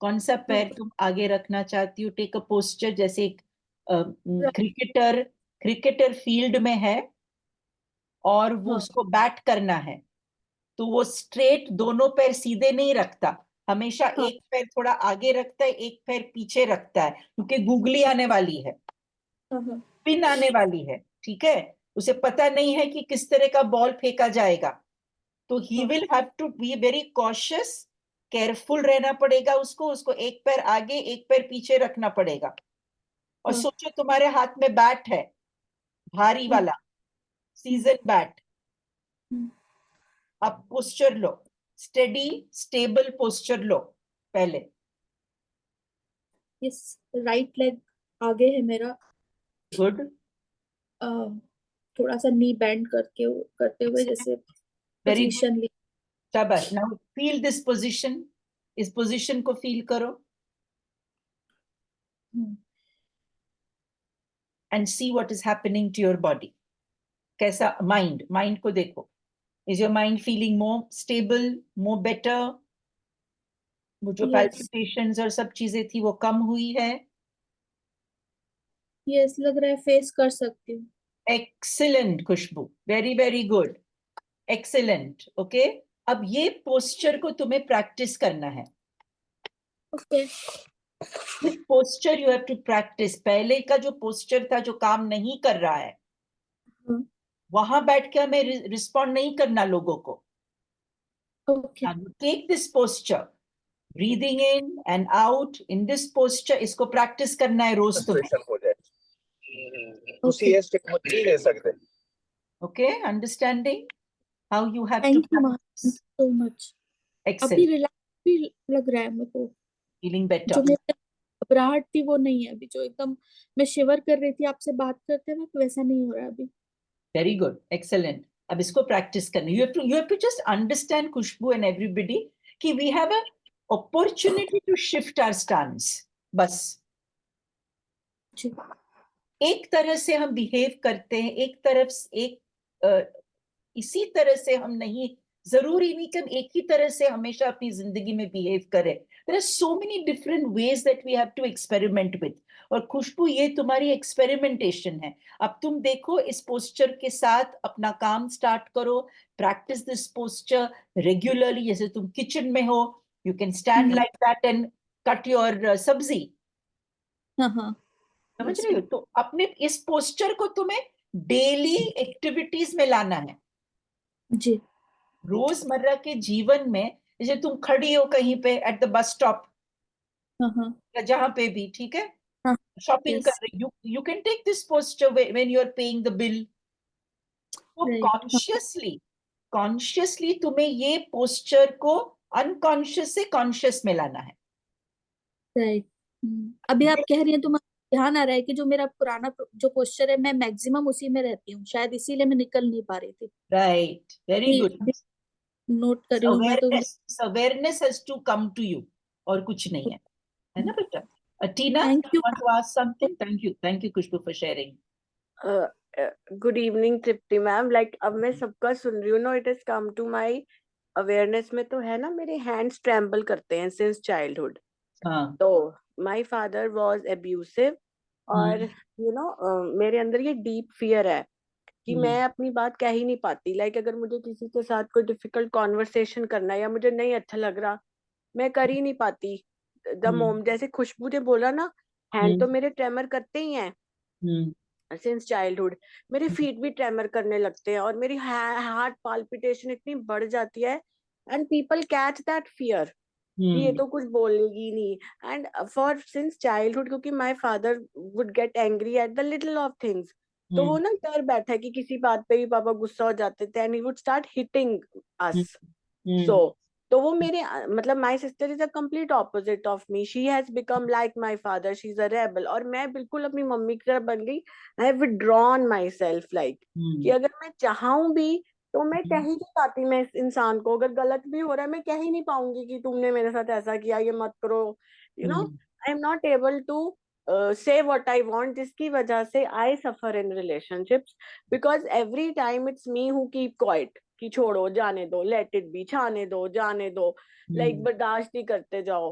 कौन सा पैर तुम आगे रखना चाहती हो? टेक अ पोस्चर जैसे एक क्रिकेटर फील्ड में है और वो उसको बैट करना है, तो वो स्ट्रेट दोनों पैर सीधे नहीं रखता, हमेशा एक पैर थोड़ा आगे रखता है, एक पैर पीछे रखता है, क्योंकि गुगली आने वाली है, पिन आने वाली है, ठीक है? उसे पता नहीं है कि किस तरह का बॉल फेंका जाएगा, तो he will have to be very cautious, careful रहना पड़ेगा उसको एक पैर आगे एक पैर पीछे रखना पड़ेगा। और सोचो तुम्हारे हाथ में बैट है, भारी वाला सीजन बैट। अब पोस्चर लो, स्टेडी स्टेबल पोस्चर लो पहले। यस, राइट लेग आगे है मेरा। गुड। थोड़ा सा नी बेंड करते हुए जैसे वेरी पोजीशन ली। शाबाश। नाउ फील दिस पोजीशन, इस पोजीशन को फील करो and see what is happening to your body. कैसा mind को देखो. Is your mind feeling more stable, more better? वो जो palpitations और सब चीजें थी वो कम हुई है? यस, लग रहा है फेस कर सकती हूँ. Excellent, खुशबू. Very, very good. Excellent. Okay. अब ये पोस्चर को तुम्हें प्रैक्टिस करना है. Okay. This posture you have to practice. पहले का जो पोस्चर था जो काम नहीं कर रहा है, वहां बैठ के हमें रिस्पॉन्ड नहीं करना लोगों को. Okay. Take this posture, breathing in and out in this posture. इसको प्रैक्टिस करना है रोज तुम्हें. Okay, understanding how you have to practice. So much. Excellent. अभी रिलैक्स भी लग रहा है मेरे को. Feeling better. जो मेरे घबराहट थी वो नहीं है अभी. जो एकदम मैं शिवर कर रही थी आपसे बात करते वक्त, वैसा नहीं हो रहा है अभी. Very good. Excellent. अब इसको प्रैक्टिस करना. You have to just understand, Khushboo and everybody, कि we have a opportunity to shift our stance. बस. एक तरह से हम बिहेव करते हैं, एक तरफ इसी तरह से हम नहीं, जरूरी नहीं कि हम एक ही तरह से हमेशा अपनी जिंदगी में बिहेव करें. There are so many different ways that we have to experiment with. और खुशबू ये तुम्हारी एक्सपेरिमेंटेशन है. अब तुम देखो इस पोस्चर के साथ अपना काम स्टार्ट करो. Practice this posture regularly. जैसे तुम किचन में हो, you can stand like that and cut your सब्जी. समझ रही हो? तो अपने इस पोस्चर को तुम्हें डेली एक्टिविटीज में लाना है. जी. रोजमर्रा के जीवन में, जैसे तुम खड़ी हो कहीं पे एट द बस स्टॉप या जहां पे भी, ठीक है, शॉपिंग कर रही, you can take this posture when you are paying the bill. तो कॉन्शियसली तुम्हें ये पोस्चर को अनकॉन्शियस से कॉन्शियस में लाना है. राइट. अभी आप कह रही हैं तो मुझे ध्यान आ रहा है कि जो मेरा पुराना जो पोस्चर है, मैं मैक्सिमम उसी में रहती हूँ. शायद इसीलिए मैं निकल नहीं पा रही थी. राइट. Very good. नोट कर रही हूँ मैं. तो awareness has to come to you, और कुछ नहीं है ना बेटा? Tina, Thank you. want to ask something? Thank you, Kushbu, for sharing. Good evening, Tripti ma'am. Like अब मैं सबका सुन रही हूँ ना, it has come to my awareness में तो है ना, मेरे hands tremble करते हैं since childhood. हाँ. तो my father was abusive और you know मेरे अंदर ये deep fear है कि मैं अपनी बात कह ही नहीं पाती. Like अगर मुझे किसी के साथ कोई difficult conversation करना है या मुझे नहीं अच्छा लग रहा, मैं कर ही नहीं पाती. द मोम जैसे खुशबू ने बोला ना, हैंड तो मेरे ट्रेमर करते ही हैं सिंस चाइल्डहुड. मेरे फीट भी ट्रेमर करने लगते हैं और मेरी हार्ट पाल्पिटेशन इतनी बढ़ जाती है. And people catch that fear कि ये तो कुछ बोलेगी नहीं. एंड फॉर सिंस चाइल्डहुड, क्योंकि my father would get angry at the little of things, तो वो ना डर बैठा है कि किसी बात पे भी पापा गुस्सा हो जाते थे and he would start hitting us. So तो वो मेरे मतलब my sister is a complete opposite of me. She has become like my father. She is a rebel. और मैं बिल्कुल अपनी मम्मी की तरह बन गई. I have withdrawn myself. Like कि अगर मैं चाहूं भी तो मैं कह ही नहीं पाती. मैं इस इंसान को अगर गलत भी हो रहा है मैं कह ही नहीं पाऊंगी कि तुमने मेरे साथ ऐसा किया, ये मत करो. You know I am not able to say what I want, जिसकी वजह से I suffer in relationships because every time it's me who keep quiet कि छोड़ो, जाने दो, let it be, छाने दो, जाने दो, like बर्दाश्त नहीं करते जाओ.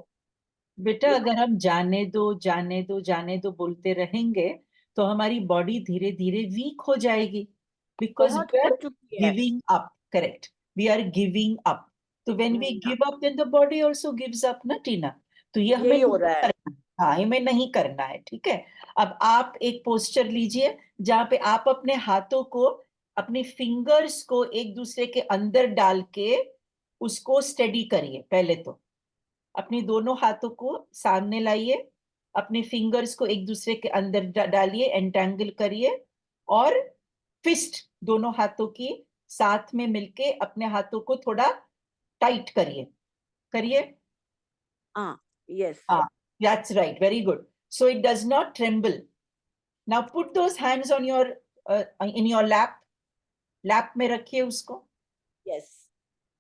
बेटा अगर हम जाने दो जाने दो जाने दो बोलते रहेंगे तो हमारी बॉडी धीरे धीरे वीक हो जाएगी. Because we are giving up. Correct. We are giving up. तो when we give up then the body also gives up ना टीना. तो ये हमें हो रहा है. हाँ, हमें नहीं करना है. ठीक है. अब आप एक पोस्चर लीजिए जहां पे आप अपने हाथों को, अपने फिंगर्स को एक दूसरे के अंदर डाल के उसको स्टेडी करिए. पहले तो अपने दोनों हाथों को सामने लाइए, अपने फिंगर्स को एक दूसरे के अंदर डालिए, एंटेंगल करिए और फिस्ट दोनों हाथों की साथ में मिलके अपने हाथों को थोड़ा टाइट करिए. करिए. Yes. That's right. Very good. So it does not tremble. Now put those hands on your in your lap. Lap में रखिए उसको. Yes.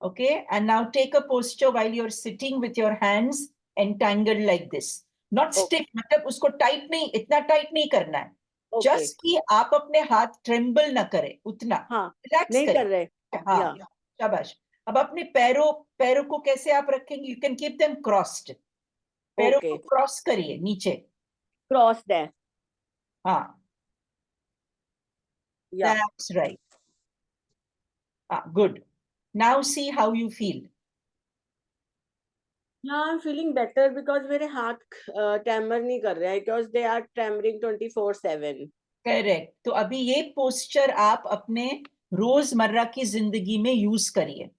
Okay, and now take a posture while you're sitting with your hands entangled like this. Not stiff, मतलब उसको tight नहीं, इतना tight नहीं करना है. Just कि आप अपने हाथ tremble ना करें, उतना. Relax नहीं कर रहे. हाँ, शाबाश. अब अपने पैरों को कैसे आप रखेंगे? You can keep them crossed. पैरों को cross करिए नीचे. Cross there. हाँ. Yeah. That's right. Good. Now see how you feel. Yeah, I'm feeling better because मेरे हाथ tremor नहीं कर रहे हैं because they are tremoring 24/7. Correct. तो अभी ये पोस्चर आप अपने रोजमर्रा की जिंदगी में यूज करिए.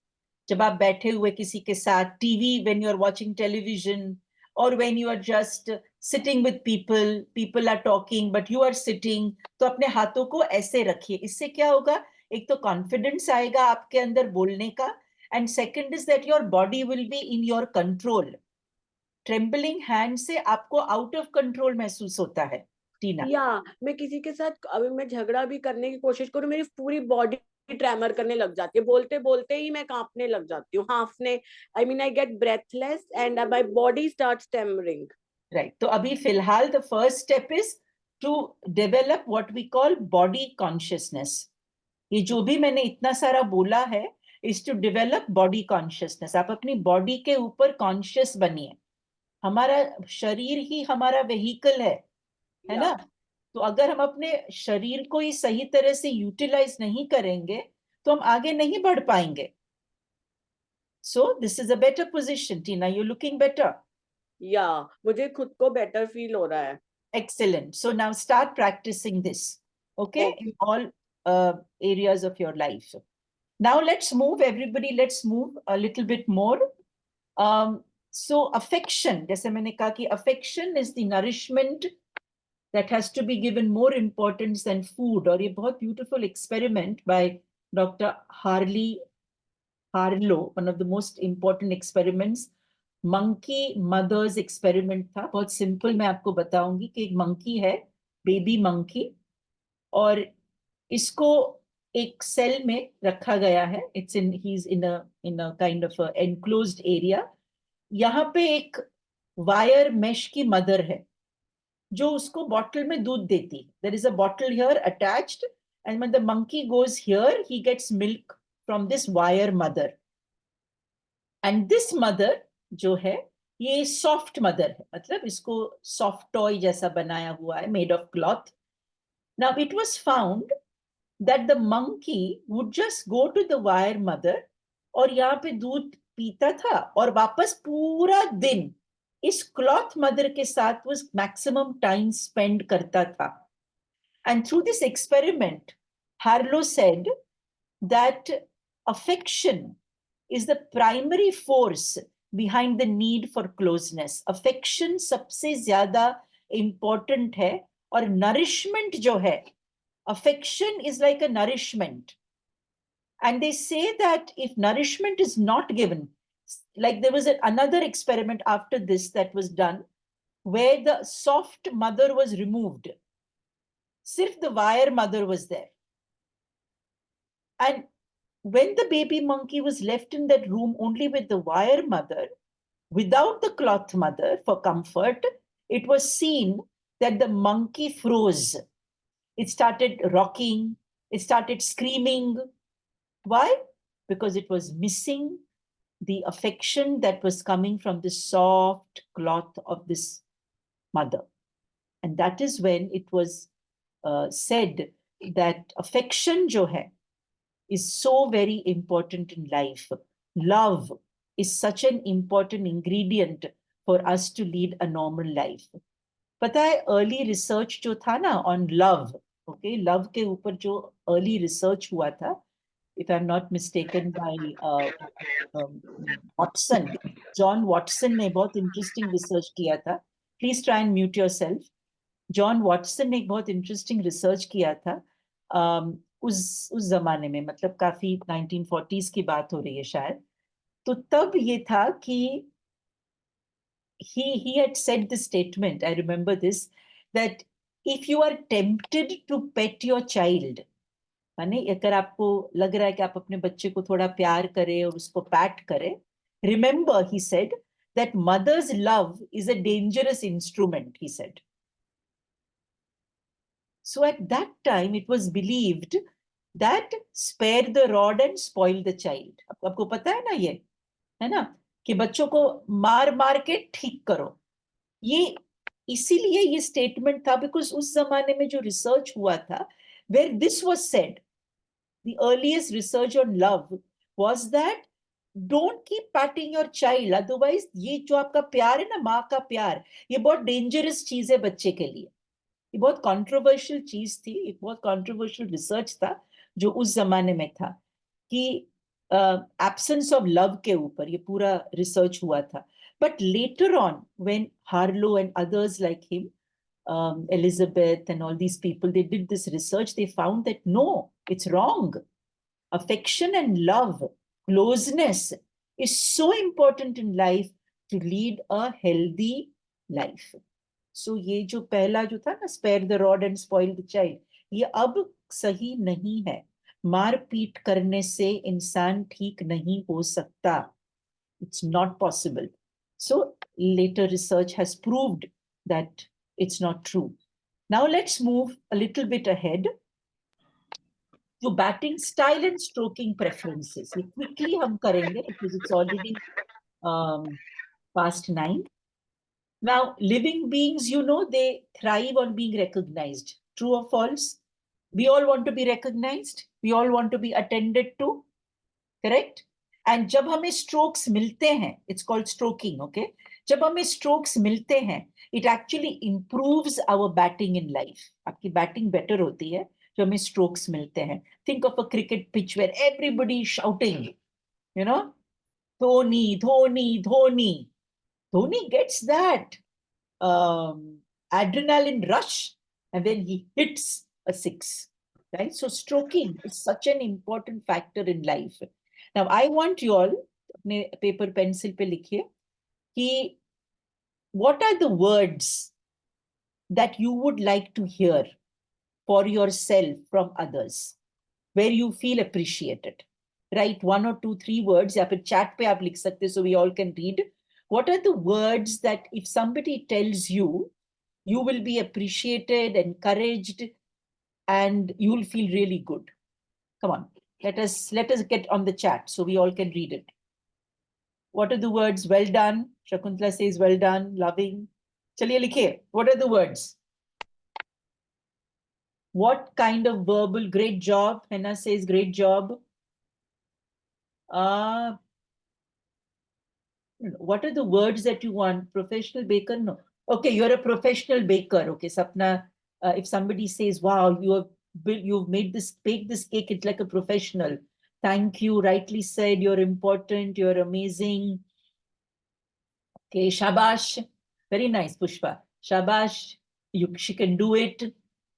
जब आप बैठे हुए किसी के साथ TV, when you are watching television, और when you are just sitting with people are talking but you are sitting, तो अपने हाथों को ऐसे रखिए. इससे क्या होगा? एक तो कॉन्फिडेंस आएगा आपके अंदर बोलने का, and second is that your body will be in your control. Trembling hand से आपको आउट ऑफ कंट्रोल महसूस होता है टीना. या मैं किसी के साथ अभी मैं झगड़ा भी करने की कोशिश करूं, मेरी पूरी बॉडी ट्रेमर करने लग जाती है. बोलते बोलते ही मैं कांपने लग जाती हूँ, हांफने. I mean I get breathless and my body starts tremoring. Right. तो अभी फिलहाल the first step is to develop what we call body consciousness. ये जो भी मैंने इतना सारा बोला है is to develop body consciousness. आप अपनी बॉडी के ऊपर कॉन्शियस बनिए. हमारा शरीर ही हमारा व्हीकल है ना? तो अगर हम अपने शरीर को ही सही तरह से यूटिलाइज नहीं करेंगे तो हम आगे नहीं बढ़ पाएंगे. सो this is a better position. Tina, you looking better. या मुझे खुद को बेटर फील हो रहा है. Excellent. So now start practicing this, okay, in all areas of your life. Now let's move, everybody, let's move a little bit more. So affection, जैसे मैंने कहा कि affection is the nourishment that has to be given more importance than food. और ये बहुत beautiful experiment by Dr. Harlow, one of the most important experiments. Monkey mothers experiment था. बहुत simple मैं आपको बताऊंगी कि एक मंकी है, बेबी मंकी, और इसको एक सेल में रखा गया है. It's in he is in a kind of enclosed area. यहाँ पे एक वायर मेश की मदर है जो उसको बॉटल में दूध देती. There is a bottle here attached, and when the monkey goes here he gets milk from this wire mother. And this mother जो है ये सॉफ्ट मदर है, मतलब इसको सॉफ्ट टॉय जैसा बनाया हुआ है, made of cloth. Now it was found that the monkey would just go to the wire mother और यहाँ पे दूध पीता था और वापस पूरा दिन इस क्लॉथ मदर के साथ वो मैक्सिमम टाइम स्पेंड करता था. And through this experiment Harlow said that affection is the primary force behind the need for closeness. Affection सबसे ज्यादा important है, और nourishment जो है, affection is like a nourishment. And they say that if nourishment is not given, like there was another experiment after this that was done where the soft mother was removed. Sirf the wire mother was there. And when the baby monkey was left in that room only with the wire mother, without the cloth mother for comfort, it was seen that the monkey froze. It started rocking, it started screaming. Why? Because it was missing the affection that was coming from the soft cloth of this mother. And that is when it was said that affection jo hai, is so very important in life. Love is such an important ingredient for us to lead a normal life. पता है early research जो था ना on love, okay, love के ऊपर जो early research हुआ था, if I'm not mistaken, by Watson, John Watson ने बहुत interesting research किया था. Please try and mute yourself. John Watson ने एक बहुत इंटरेस्टिंग रिसर्च किया था उस जमाने में, मतलब काफी 1940s की बात हो रही है शायद. तो तब ये था कि he had said this statement, I remember this, that if you are tempted to pet your child, यानी अगर आपको लग रहा है कि आप अपने बच्चे को थोड़ा प्यार करें और उसको पैट करें, remember he said that mother's love is a dangerous instrument, he said. So at that time it was believed that spare the rod and spoil the child. आपको पता है ना ये, है ना, कि बच्चों को मार मार के ठीक करो. ये इसीलिए ये स्टेटमेंट था, बिकॉज उस जमाने में जो रिसर्च हुआ था, where this was said, the earliest research on love was that don't keep patting your child, otherwise ये जो आपका प्यार है ना, माँ का प्यार, ये बहुत डेंजरस चीज है बच्चे के लिए. ये बहुत कंट्रोवर्शियल चीज थी, एक बहुत कंट्रोवर्शियल रिसर्च था जो उस जमाने में था, कि एब्सेंस ऑफ लव के ऊपर ये पूरा रिसर्च हुआ था. But later on when Harlow and others like him, Elizabeth and all these people, they did this research, they found that no, it's wrong. Affection and love, closeness is so important in life to lead a healthy life. So ये जो पहला जो था ना, spare the rod and spoil the child, ये अब सही नहीं है. मार पीट करने से इंसान ठीक नहीं हो सकता. It's not possible. So later research has proved that it's not true. Now let's move a little bit ahead to batting style and stroking preferences. ये quickly हम करेंगे because it's already past 9. Now, living beings, you know, they thrive on being recognized. True or false? We all want to be recognized. We all want to be attended to. Correct? And जब हमें strokes मिलते हैं, it's called stroking, okay? जब हमें strokes मिलते हैं, it actually improves our batting in life. आपकी batting better होती है जब हमें strokes मिलते हैं. Think of a cricket pitch where everybody is shouting, you know, Dhoni, Dhoni, Dhoni. Dhoni gets that adrenaline rush and then he hits a 6, right? So stroking is such an important factor in life. Now I want you all, अपने paper pencil पे लिखिए कि what are the words that you would like to hear for yourself from others where you feel appreciated. Write 1 or 2, 3 words, या फिर chat पे आप लिख सकते so we all can read. What are the words that if somebody tells you, you will be appreciated, encouraged, and you will feel really good? Come on, let us get on the chat so we all can read it. What are the words? Well done. Shakuntala says well done, loving. Chaliye likhiye. What are the words? What kind of verbal? Great job. Henna says great job. What are the words that you want? Professional baker? No. Okay, you're a professional baker. Okay, Sapna, if somebody says, wow, you've made this, baked this cake, it's like a professional. Thank you, rightly said, you're important, you're amazing. Okay, shabash. Very nice, Pushpa. Shabash, she can do it.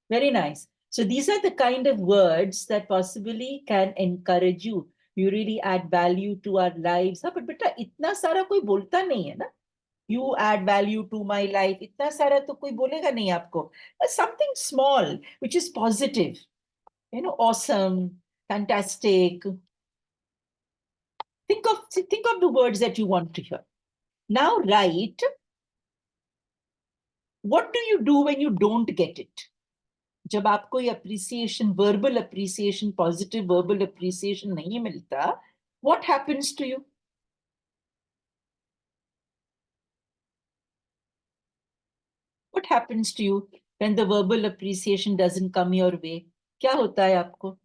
Very nice. So these are the kind of words that possibly can encourage you. You really add value to our lives. हाँ, but बेटा इतना सारा कोई बोलता नहीं है ना. You add value to my life. इतना सारा तो कोई बोलेगा नहीं आपको. But something small, which is positive. You know, awesome, fantastic. Think of the words that you want to hear. Now write, what do you do when you don't get it? जब आपको ये appreciation, verbal appreciation, positive verbal appreciation नहीं मिलता, what happens to you? What happens to you when the verbal appreciation doesn't come your way? क्या होता है आपको?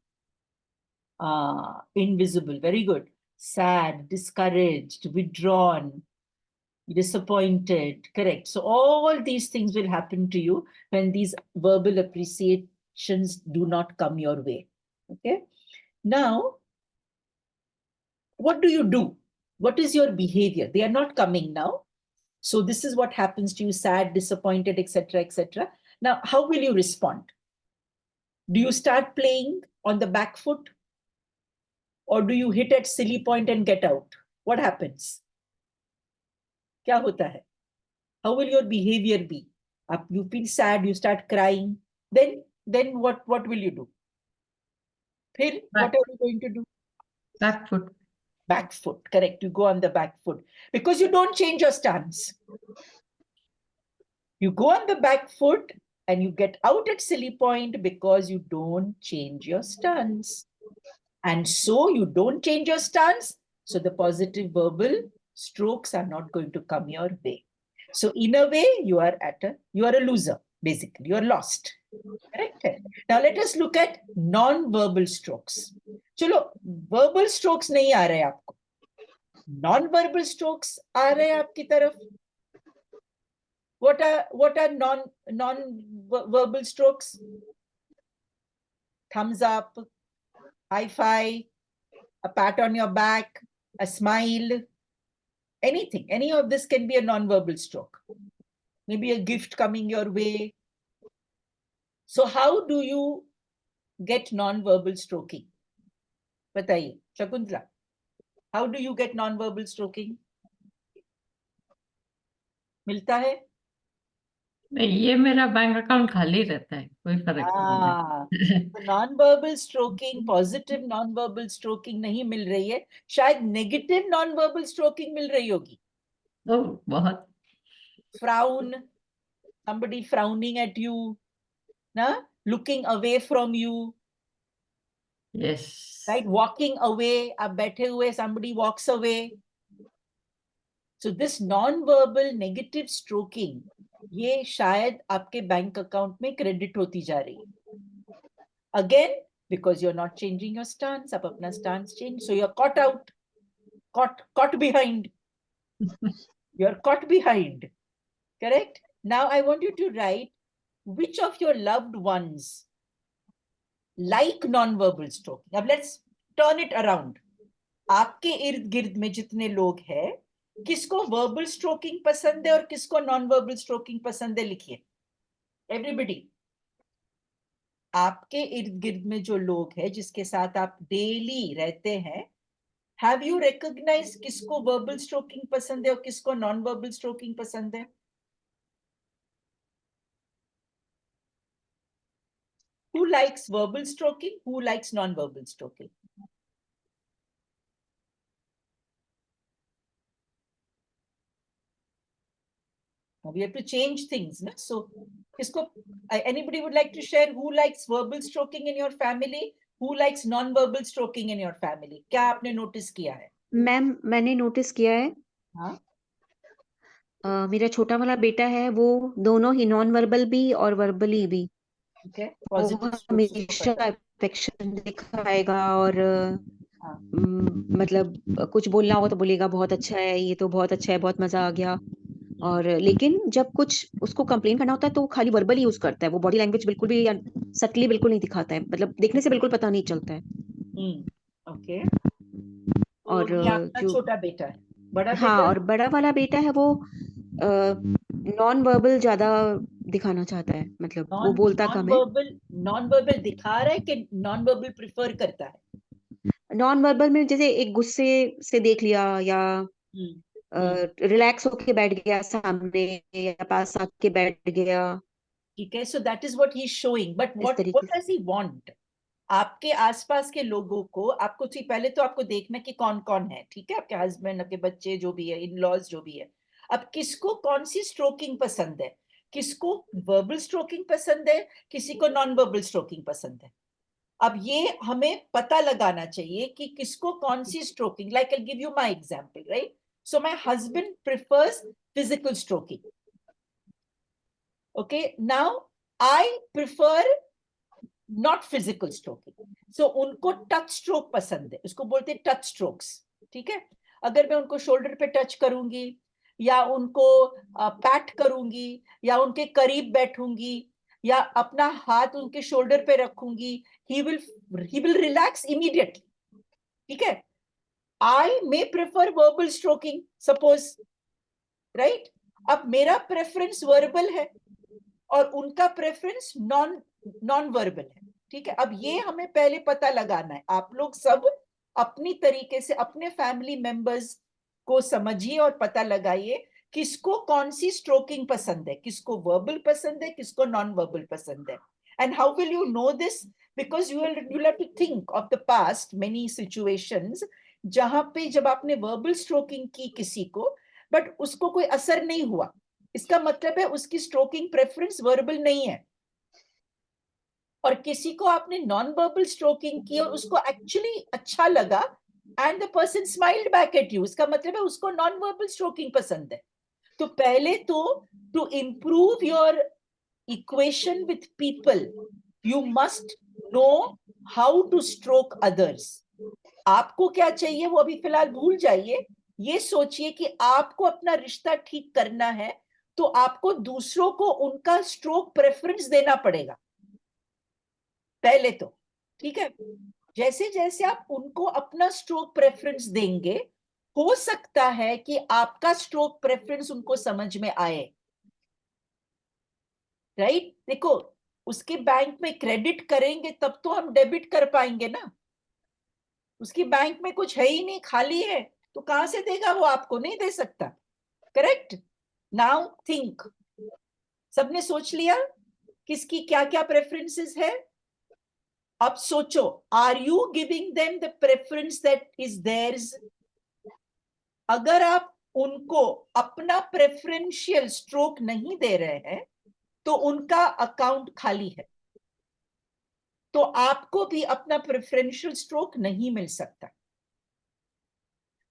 Invisible, very good. Sad, discouraged, withdrawn, disappointed, correct. So all these things will happen to you when these verbal appreciations do not come your way. Okay. Now, what do you do? What is your behavior? They are not coming now. So this is what happens to you, sad, disappointed, etc., etc. Now, how will you respond? Do you start playing on the back foot? Or do you hit at silly point and get out? What happens? क्या होता है? How will your behavior be? You feel sad, you start crying. Then what will you do? फिर what are you going to do? Back foot. Back foot, correct. You go on the back foot because you don't change your stance. You go on the back foot and you get out at silly point because you don't change your stance. And so you don't change your stance. So the positive verbal strokes are not going to come your way. So in a way, you are a loser, basically. You are lost. Correct? Now let us look at non-verbal strokes. चलो, verbal strokes नहीं आ रहे आपको. Non-verbal strokes आ रहे आपकी तरफ. What are non-verbal strokes? Thumbs up, high five, a pat on your back, a smile, anything. Any of this can be a non-verbal stroke. Maybe a gift coming your way. So how do you get non-verbal stroking? Bataiye, Shakuntala. How do you get non-verbal stroking? मिलता है? नहीं, ये मेरा bank account खाली रहता है, कोई फर्क नहीं. Non-verbal stroking, positive non-verbal stroking नहीं मिल रही है, शायद negative non-verbal stroking मिल रही होगी. Oh, बहुत. Frown, somebody frowning at you, na? Looking away from you. Yes. Right? Walking away, आप बैठे हुए, somebody walks away. So this non-verbal negative stroking, ये शायद आपके बैंक अकाउंट में क्रेडिट होती जा रही है. Again, because you're not changing your stance, आप अपना stance change, so you're caught out, caught behind. You're caught behind. Correct? Now I want you to write which of your loved ones like non-verbal stroking. Now let's turn it around. आपके इर्द गिर्द में जितने लोग हैं, किसको verbal stroking पसंद है और किसको non-verbal stroking पसंद है, लिखिए. Everybody. आपके इर्द गिर्द में जो लोग हैं, जिसके साथ आप डेली रहते हैं, have you recognized किसको verbal stroking पसंद है और किसको non-verbal stroking पसंद है? Who likes verbal stroking? Who likes non-verbal stroking? Now we have to change things, na? So, anybody would like to share who likes verbal stroking in your family? Who likes non-verbal stroking in your family? क्या आपने notice किया है? Ma'am, मैंने notice किया है. हाँ? मेरा छोटा वाला बेटा है, वो दोनों ही नॉन वर्बल भी और वर्बली भी. Okay. वो Positive strokes हमेशा उसको पता है. अफेक्शन दिखाएगा और मतलब कुछ बोलना हो तो बोलेगा बहुत अच्छा है, ये तो बहुत अच्छा है, बहुत मजा आ गया. और लेकिन जब कुछ उसको कंप्लेन करना होता है तो वो खाली वर्बल यूज करता है. वो बॉडी लैंग्वेज बिल्कुल भी या सटली बिल्कुल नहीं दिखाता है. मतलब देखने से बिल्कुल पता नहीं चलता है. ओके. और ये आपका जो छोटा बेटा है. बड़ा हाँ, बेटा? और बड़ा वाला बेटा है, वो नॉन वर्बल ज्यादा दिखाना चाहता है. मतलब वो बोलता कम है. नॉन वर्बल दिखा रहा है कि नॉन वर्बल प्रिफर करता है? नॉन वर्बल में जैसे एक गुस्से से देख लिया या रिलैक्स होके बैठ गया सामने या पास आके बैठ गया. ठीक है. So that is what he is showing. But what does he want? आपके आसपास के लोगों को, आपको पहले तो आपको देखना कि कौन कौन है. ठीक है? आपके हस्बैंड, आपके बच्चे जो भी है, इन लॉज जो भी है. अब किसको कौन सी स्ट्रोकिंग पसंद है? किसको वर्बल स्ट्रोकिंग पसंद है, किसी को नॉन वर्बल स्ट्रोकिंग पसंद है. अब ये हमें पता लगाना चाहिए कि किसको कौन सी stroking. Like I give you my example, right? So my husband prefers physical stroking. Okay, now I prefer not physical stroking. So उनको टच स्ट्रोक पसंद है, उसको बोलते हैं टच स्ट्रोक्स. ठीक है? अगर मैं उनको शोल्डर पे टच करूंगी या उनको पैट करूंगी या उनके करीब बैठूंगी या अपना हाथ उनके शोल्डर पे रखूंगी, he will relax immediately. ठीक है? I may prefer verbal stroking, suppose, right? अब मेरा प्रेफरेंस वर्बल है और उनका प्रेफरेंस नॉन वर्बल है. ठीक है? अब ये हमें पहले पता लगाना है. आप लोग सब अपनी तरीके से अपने फैमिली मेंबर्स को समझिए और पता लगाइए किसको कौन सी स्ट्रोकिंग पसंद है, किसको वर्बल पसंद है, किसको नॉन वर्बल पसंद है. And how will you know this? Because you'll have to think of the past many situations जहां पे जब आपने verbal stroking की किसी को but उसको कोई असर नहीं हुआ, इसका मतलब है उसकी stroking preference verbal नहीं है, और किसी को आपने नॉन वर्बल स्ट्रोकिंग की और उसको एक्चुअली अच्छा लगा and the person smiled back at you, इसका मतलब है उसको नॉन वर्बल स्ट्रोकिंग पसंद है. तो पहले तो to improve your equation with people you must know how to stroke others. आपको क्या चाहिए वो अभी फिलहाल भूल जाइए, ये सोचिए कि आपको अपना रिश्ता ठीक करना है तो आपको दूसरों को उनका स्ट्रोक प्रेफरेंस देना पड़ेगा पहले तो. ठीक है, जैसे जैसे आप उनको अपना स्ट्रोक प्रेफरेंस देंगे हो सकता है कि आपका स्ट्रोक प्रेफरेंस उनको समझ में आए. राइट, देखो उसके बैंक में क्रेडिट करेंगे तब तो हम डेबिट कर पाएंगे ना. उसकी बैंक में कुछ है ही नहीं, खाली है, तो कहां से देगा वो, आपको नहीं दे सकता. करेक्ट. नाउ थिंक, सबने सोच लिया किसकी क्या क्या प्रेफरेंसेस है. अब सोचो, are you giving them the preference that is theirs. अगर आप उनको अपना प्रेफरेंशियल स्ट्रोक नहीं दे रहे हैं तो उनका अकाउंट खाली है, तो आपको भी अपना प्रेफरेंशियल स्ट्रोक नहीं मिल सकता.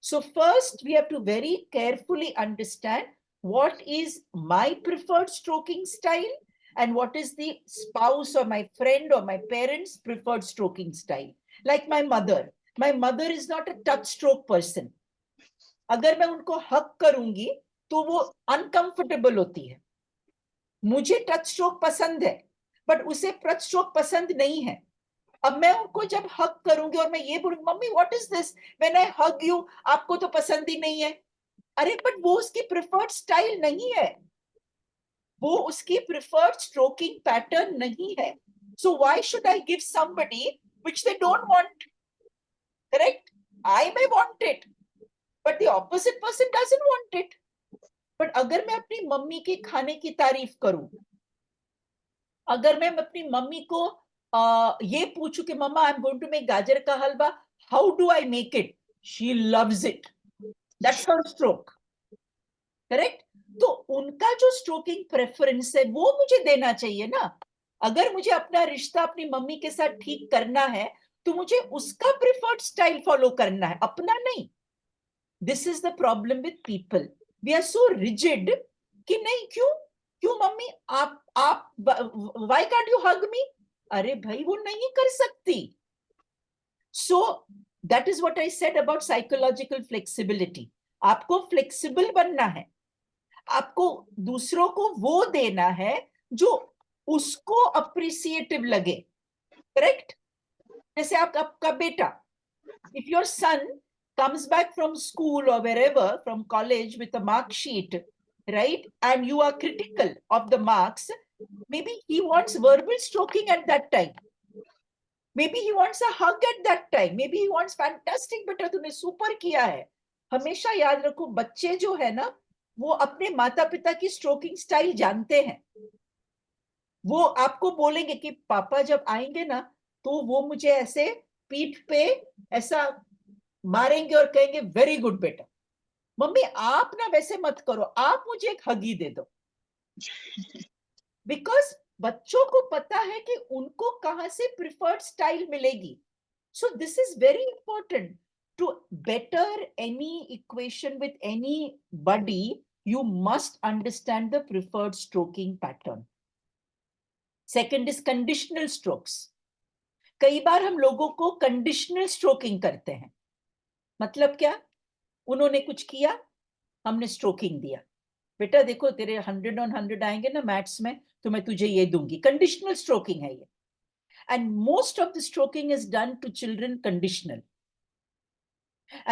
So first we have to very carefully understand what is my preferred stroking style and what is the spouse or my friend or my parents' preferred stroking style. Like my mother is not a touch stroke person. अगर मैं उनको हक करूंगी तो वो uncomfortable होती है. मुझे टच स्ट्रोक पसंद है बट उसे टच स्ट्रोक पसंद नहीं है. अब मैं उनको जब हक करूंगी और मैं ये बोलूंगी mummy what is this when I hug you, आपको तो पसंद ही नहीं है. अरे बट वो उसकी प्रिफर्ड स्टाइल नहीं है, वो उसकी प्रिफर्ड स्ट्रोकिंग पैटर्न नहीं है. So why should I give somebody which they don't want. Correct, I may want it but the opposite person doesn't want it. But अगर मैं अपनी मम्मी के खाने की तारीफ करूं, अगर मैं अपनी मम्मी को ये पूछूं कि mama I am going to make गाजर का हलवा, how do I make it, she loves it, that's her stroke. Correct. तो उनका जो स्ट्रोकिंग प्रेफरेंस है वो मुझे देना चाहिए ना. अगर मुझे अपना रिश्ता अपनी मम्मी के साथ ठीक करना है तो मुझे उसका प्रिफर्ड स्टाइल फॉलो करना है, अपना नहीं. This is the problem with people, we are so rigid कि नहीं, क्यों मम्मी आप why can't you hug me. अरे भाई वो नहीं कर सकती. So that is what I said about psychological flexibility. आपको फ्लेक्सिबल बनना है, आपको दूसरों को वो देना है जो उसको अप्रिसिएटिव लगे. करेक्ट. जैसे आपका बेटा, if your son comes back from school or wherever, from college with a mark sheet, right, and you are critical of the marks, maybe he wants verbal stroking at that time, maybe he wants a hug at that time, maybe he wants fantastic बेटा तूने super किया है. हमेशा याद रखो बच्चे जो है ना वो अपने माता पिता की स्ट्रोकिंग स्टाइल जानते हैं. वो आपको बोलेंगे कि पापा जब आएंगे ना तो वो मुझे ऐसे पीठ पे ऐसा मारेंगे और कहेंगे वेरी गुड बेटा. मम्मी आप ना वैसे मत करो, आप मुझे एक हगी दे दो. बिकॉज बच्चों को पता है कि उनको कहां से प्रिफर्ड स्टाइल मिलेगी. So this is very important to better any equation with anybody. You must understand the preferred stroking pattern. Second is conditional strokes. कई बार हम लोगों को कंडीशनल स्ट्रोकिंग करते हैं. मतलब क्या, उन्होंने कुछ किया, हमने स्ट्रोकिंग दिया, बेटा देखो तेरे 100 on 100 आएंगे ना मैथ्स में तो मैं तुझे ये दूंगी. कंडीशनल स्ट्रोकिंग है ये. And most of the stroking is done to children conditional.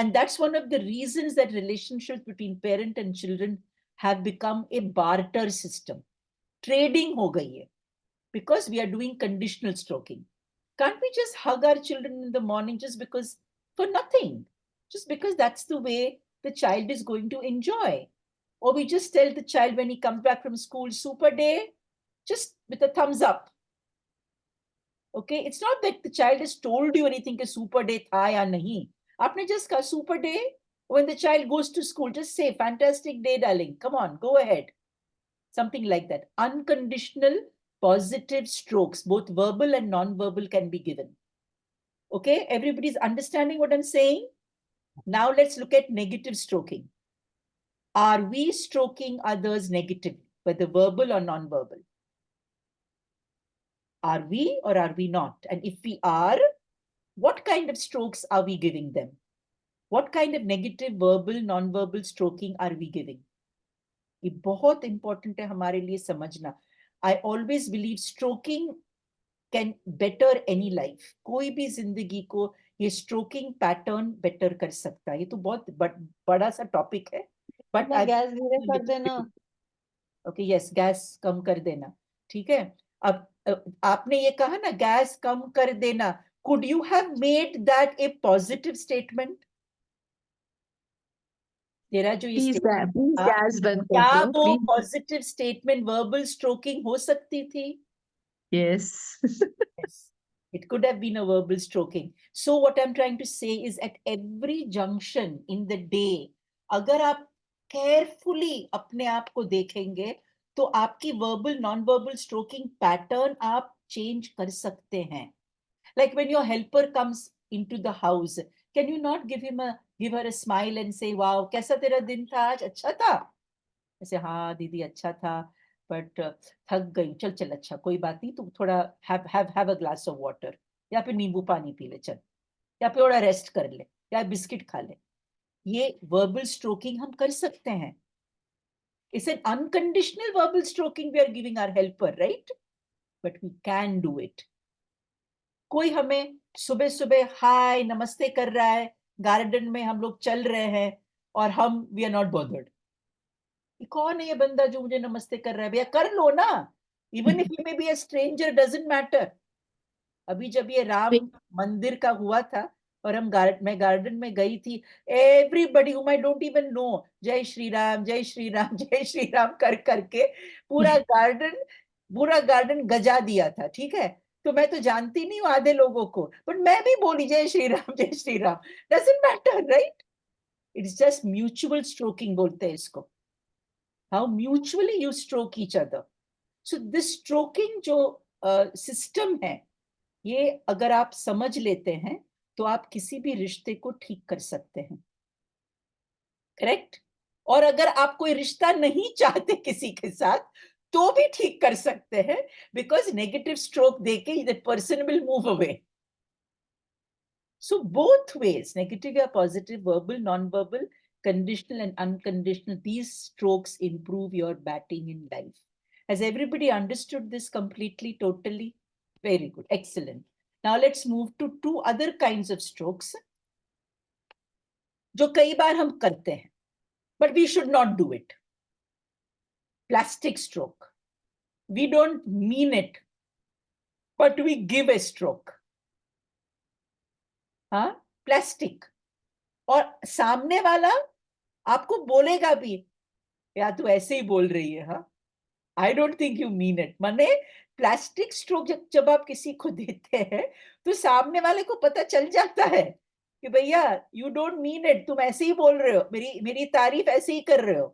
And that's one of the reasons that relationships between parent and children have become a barter system. Trading ho gayi hai because we are doing conditional stroking. Can't we just hug our children in the morning just because, for nothing, just because that's the way the child is going to enjoy? Or we just tell the child when he comes back from school, super day, just with a thumbs up. Okay, it's not that the child has told you anything कि super day था या नहीं. आपने just कहा super day. When the child goes to school, just say fantastic day, darling. Come on, go ahead. Something like that. Unconditional positive strokes, both verbal and non-verbal, can be given. Okay, everybody's understanding what I'm saying? Now let's look at negative stroking. Are we stroking others negatively, whether verbal or non-verbal? Are we or are we not? And if we are, what kind of strokes are we giving them? What kind of negative verbal, non-verbal stroking are we giving? ये बहुत important है हमारे लिए समझना. I always believe stroking can better any life. कोई भी जिंदगी को ये stroking pattern better कर सकता है. ये तो बहुत बड़ा सा topic है. But गैस धीरे कर देना. Okay, yes, गैस कम कर देना. ठीक है. अब आपने ये कहा ना गैस कम कर देना. Could you have made that a positive statement? तेरा जो ये प्लीज गैस बंद कर क्या दो वो please. Positive statement verbal stroking हो सकती थी? Yes. Yes, it could have been a verbal stroking. So what I'm trying to say is at every junction in the day, अगर आप carefully अपने आप को देखेंगे तो आपकी verbal non-verbal stroking pattern आप change कर सकते हैं. Like when your helper comes into the house, can you not give her a smile and say, wow, कैसा तेरा दिन था आज? अच्छा था? ऐसे हाँ दीदी अच्छा था, बट थक गई. चल चल अच्छा कोई बात नहीं, तू थोड़ा have a glass of water, या फिर नींबू पानी पी ले चल, या फिर थोड़ा रेस्ट कर ले, या बिस्किट खा ले. ये verbal stroking हम कर सकते हैं. It's an unconditional verbal stroking we are giving our helper, right? But we can do it. कोई हमें सुबह सुबह हाय नमस्ते कर रहा है, गार्डन में हम लोग चल रहे हैं और हम वी आर नॉट बॉदर्ड. कौन है ये बंदा जो मुझे नमस्ते कर रहा है? भैया कर लो ना. Even if you may be a stranger doesn't matter. अभी जब ये राम मंदिर का हुआ था और मैं गार्डन में गई थी, everybody whom I don't even know, जय श्री राम जय श्री राम जय श्री राम कर करके पूरा गार्डन गजा दिया था. ठीक है, तो मैं तो जानती नहीं हूँ आधे लोगों को, बट मैं भी बोली जय श्री राम जय Shri Ram. Doesn't matter, right? It's just mutual stroking बोलते हैं इसको. How mutually you stroke each other. So this stroking जो सिस्टम है, ये अगर आप समझ लेते हैं तो आप किसी भी रिश्ते को ठीक कर सकते हैं. करेक्ट? और अगर आप कोई रिश्ता नहीं चाहते किसी के साथ तो भी ठीक कर सकते हैं, बिकॉज नेगेटिव स्ट्रोक देके the person will move away. So both ways, negative or positive, verbal, non-verbal, conditional and unconditional, these strokes improve your batting in life. Has everybody understood this completely, totally? Very good, excellent. Now let's move to two other kinds of strokes, जो कई बार हम करते हैं, but we should not do it. Plastic stroke. We don't mean it, but we give a stroke. हाँ, plastic. और सामने वाला आपको बोलेगा भी, या तू ऐसे ही बोल रही है. हाँ, I don't think you mean it. माने प्लास्टिक स्ट्रोक जब आप किसी को देते हैं तो सामने वाले को पता चल जाता है कि भैया यू डोंट मीन इट, तुम ऐसे ही बोल रहे हो, मेरी तारीफ ऐसे ही कर रहे हो.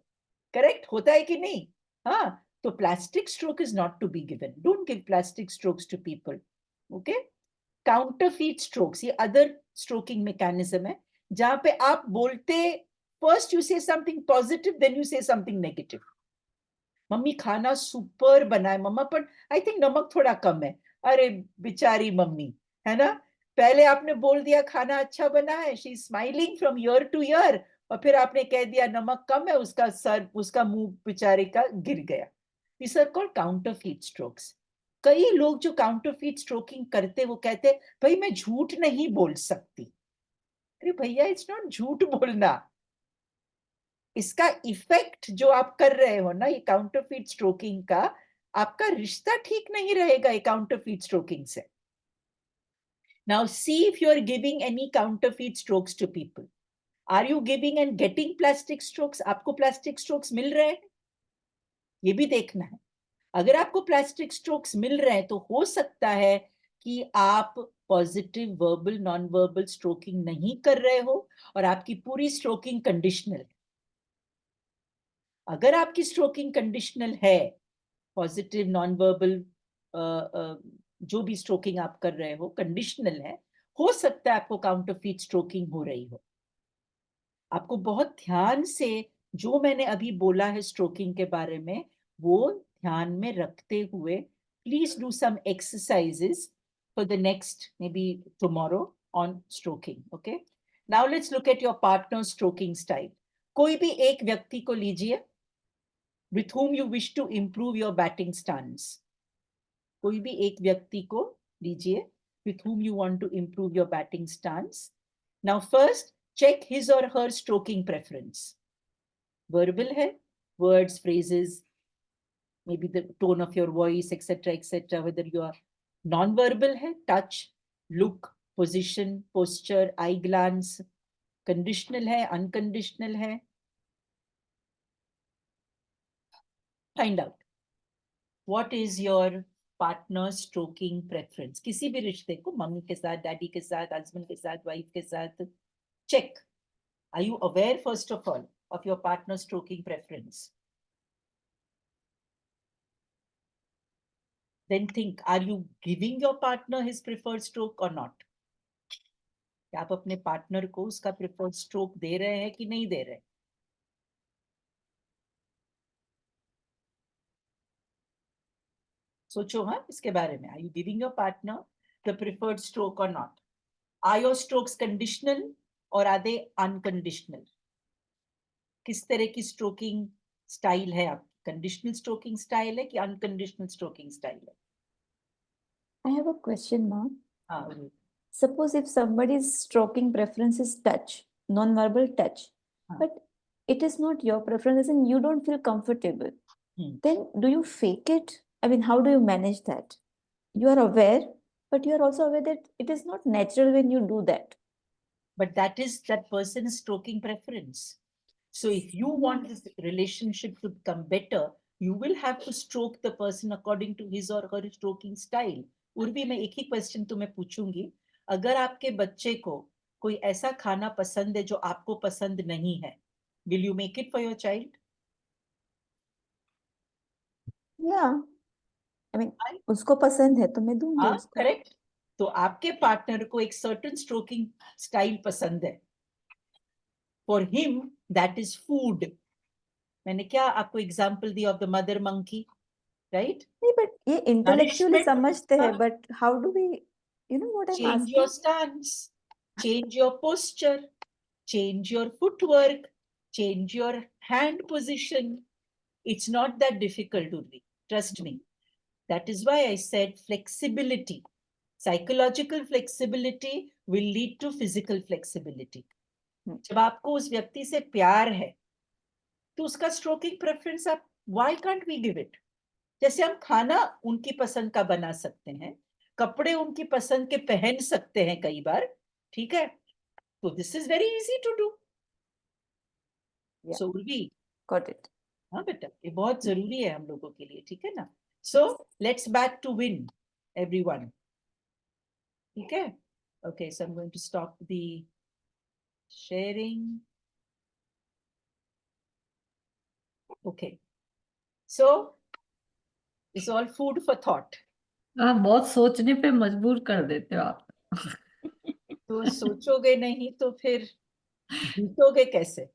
करेक्ट होता है कि नहीं? हाँ, तो plastic stroke is not to be given. Don't give plastic strokes to people. Okay. Counterfeit strokes, ये अदर स्ट्रोकिंग मैकेनिज्म है जहां पे आप बोलते, first you say something positive, then you say something negative. Mummy खाना सुपर बना है मम्मा, पर आई थिंक नमक थोड़ा कम है. अरे बेचारी मम्मी, है ना? पहले आपने बोल दिया खाना अच्छा बना है, she is smiling from year two year, और फिर आपने कह दिया नमक कम है, उसका मुंह बेचारे का गिर गया. These are called counterfeit strokes. कई लोग जो काउंटरफीट स्ट्रोकिंग करते वो कहते भाई मैं झूठ नहीं बोल सकती. अरे भैया इट्स नॉट झूठ बोलना. इसका इफेक्ट जो आप कर रहे हो ना ये काउंटरफीट स्ट्रोकिंग का, आपका रिश्ता ठीक नहीं रहेगा ये काउंटरफीट स्ट्रोकिंग से. Now see if you are giving any counterfeit strokes to people. Are you giving and getting plastic strokes? आपको प्लास्टिक स्ट्रोक्स मिल रहे हैं? ये भी देखना है. अगर आपको प्लास्टिक स्ट्रोक्स मिल रहे हैं तो हो सकता है कि आप positive verbal non verbal stroking नहीं कर रहे हो और आपकी पूरी स्ट्रोकिंग कंडीशनल है। अगर आपकी स्ट्रोकिंग कंडीशनल है, पॉजिटिव नॉन वर्बल जो भी स्ट्रोकिंग आप कर रहे हो कंडीशनल है, हो सकता है आपको काउंटरफीट स्ट्रोकिंग हो रही हो। आपको बहुत ध्यान से जो मैंने अभी बोला है स्ट्रोकिंग के बारे में, वो ध्यान में रखते हुए please do some exercises for the next maybe tomorrow on stroking. Okay, now let's look at your partner's stroking style. कोई भी एक व्यक्ति को लीजिए with whom you wish to improve your batting stance. कोई भी एक व्यक्ति को लीजिए with whom you want to improve your batting stance. Now first check his or her stroking preference. Verbal है, words, phrases, maybe the tone of your voice, etc. Whether you are non-verbal है, touch, look, position, posture, eye glance, conditional है, unconditional है. Find out what is your partner stroking preference. किसी भी रिश्ते को, mummy के साथ, डैडी के साथ, हस्बैंड के साथ, वाइफ के साथ, check. Are you aware first of all of your partner stroking preference? Then think, are you giving your partner his preferred stroke or not? क्या आप अपने पार्टनर को उसका प्रेफर्ड स्ट्रोक दे रहे हैं कि नहीं दे रहे? सोचो हाँ इसके बारे में. Are you giving your partner the preferred stroke or not? Are your strokes conditional or are they unconditional? किस तरह की स्ट्रोकिंग स्टाइल है आप? कंडीशनल स्ट्रोकिंग स्टाइल है कि अनकंडीशनल स्ट्रोकिंग स्टाइल है? I have a question, Ma. हाँ. Suppose if somebody's stroking preference is touch, non-verbal touch, but it is not your preference and you don't feel comfortable, then do you fake it? I mean, how do you manage that? You are aware, but you are also aware that it is not natural when you do that. But that is that person's stroking preference. So if you want this relationship to become better, you will have to stroke the person according to his or her stroking style. Urvi, मैं एक ही question तुम्हें पूछूंगी. अगर आपके बच्चे को कोई ऐसा खाना पसंद है जो आपको पसंद नहीं है, will you make it for your child? Yeah, I mean, उसको पसंद है तो मैं दूंगी उसको. करेक्ट. तो आपके पार्टनर को एक सर्टेन स्ट्रोकिंग स्टाइल पसंद है. For him that is food. मैंने क्या आपको example the of the mother monkey, right? नहीं, but ये intellectually समझते हैं, but how do we, you know what I'm Change asking? your stance, change your posture, change your footwork, change your hand position. It's not that difficult, Urvi. Trust me. That is why I said flexibility. Psychological flexibility will lead to physical flexibility. जब आपको उस व्यक्ति से प्यार है तो उसका stroking preference आप why can't we give it? जैसे हम खाना उनकी पसंद का बना सकते हैं, कपड़े उनकी पसंद के पहन सकते हैं कई बार, ठीक है? तो this is very easy to do. So Urvi, Got it. हाँ बेटा, ये बहुत जरूरी है हम लोगों के लिए, ठीक है ना? So let's back to win everyone. ठीक है? Okay, so I am going to stop the sharing. Okay, so it's all food for thought. आप बहुत सोचने पे मजबूर कर देते हो आप. तो सोचोगे नहीं तो फिर जीतोगे कैसे?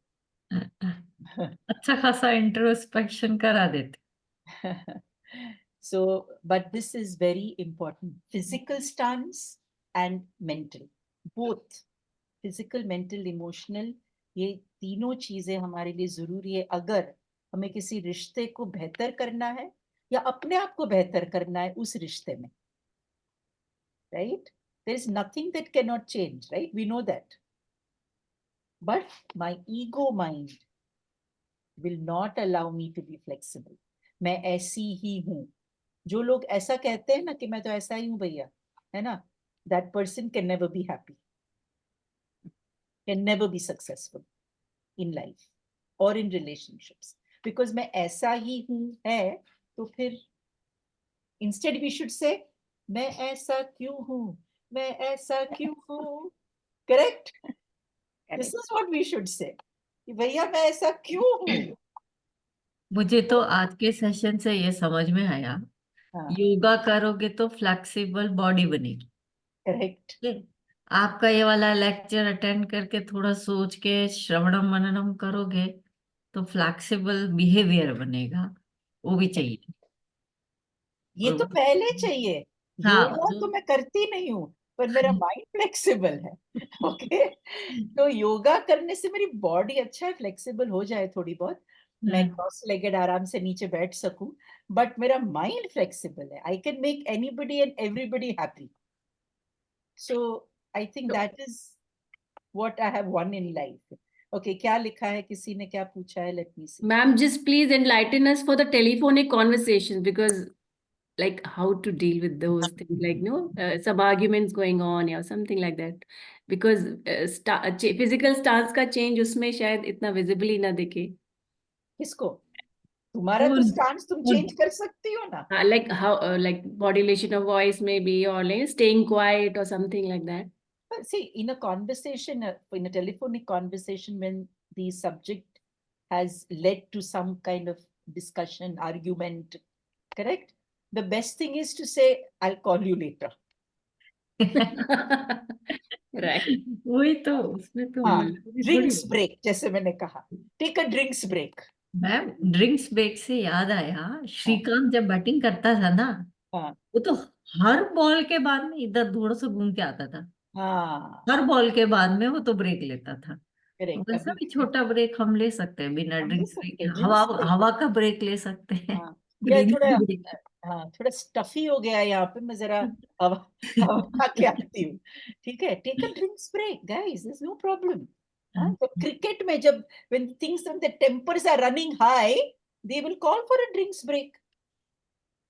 अच्छा खासा इंट्रोस्पेक्शन करा देते. So, but this is very important. Physical stance and mental, both physical, mental, emotional, ये तीनों चीजें हमारे लिए जरूरी है अगर हमें किसी रिश्ते को बेहतर करना है या अपने आप को बेहतर करना है उस रिश्ते में. Right? There is nothing that cannot change, right? We know that. But my ego mind will not allow me to be flexible. मैं ऐसी ही हूं. जो लोग ऐसा कहते हैं ना कि मैं तो ऐसा ही हूं भैया, है ना, that person can never be happy, can never be successful in life or in relationships, because मैं ऐसा ही हूं है. तो फिर instead we should say मैं ऐसा क्यों हूँ, मैं ऐसा क्यों हूँ. Correct. This is what we should say, भैया मैं ऐसा क्यों हूँ. मुझे तो आज के सेशन से ये समझ में आया, हाँ. योगा करोगे तो फ्लेक्सिबल बॉडी बनेगी. करेक्ट. ठीक है? आपका ये वाला लेक्चर अटेंड करके थोड़ा सोच के श्रवणम मननम करोगे तो फ्लेक्सिबल बिहेवियर बनेगा, वो भी चाहिए. ये और तो पहले चाहिए. हाँ योगा जो तो मैं करती नहीं हूँ, पर मेरा माइंड फ्लेक्सिबल है. ओके. तो योगा करने से मेरी बॉडी अच्छा है, फ्लेक्सिबल हो जाए थोड़ी बहुत, मैं क्रॉस लेगेड आराम से नीचे बैठ सकूं, बट मेरा माइंड फ्लेक्सिबल है. I can make anybody and everybody happy. So I think that is what I have won in life. Okay, क्या लिखा है, किसी ने क्या पूछा है, let me see. Ma'am, just please enlighten us for the telephonic conversations, because like how to deal with those things, like no some arguments going on or something like that, because physical stance का change उसमें शायद इतना visibly ना दिखे. किसको? तुम्हारा तो उन स्टांस तुम उन चेंज कर सकती हो ना. like how like modulation of voice maybe, or like staying quiet or something like that. But see, in a conversation, in a telephonic conversation, when the subject has led to some kind of discussion, argument, correct? The best thing is to say, I'll call you later. Right. वही तो, उसमें तो हाँ, थोड़ी. Drinks break, जैसे मैंने कहा, take a drinks break. Ma'am drinks break से याद आया, हाँ. श्रीकांत जब बैटिंग करता था ना, हाँ. वो तो हर बॉल के बाद में इधर थोड़ा सा घूम के आता था. हाँ. हर बॉल के बाद में वो तो ब्रेक लेता था. करेक्ट. वैसा अभी भी छोटा ब्रेक हम ले सकते हैं बिना हम ले ड्रिंक्स ब्रेक सकते के. हैं हवा ड्रिंक्स ब्रेक. हवा का ब्रेक ले सकते हैं. हाँ, क्या ब्रीदिंग थोड़ा, ब्रेक. हाँ थोड़ा स्टफी हो गया है यहाँ पे, मैं जरा हवा हवा के आती हूँ. ठीक है, take a drinks break guys, there is no problem. हाँ, जब क्रिकेट में जब when things and the tempers are running high, they will call for a drinks break.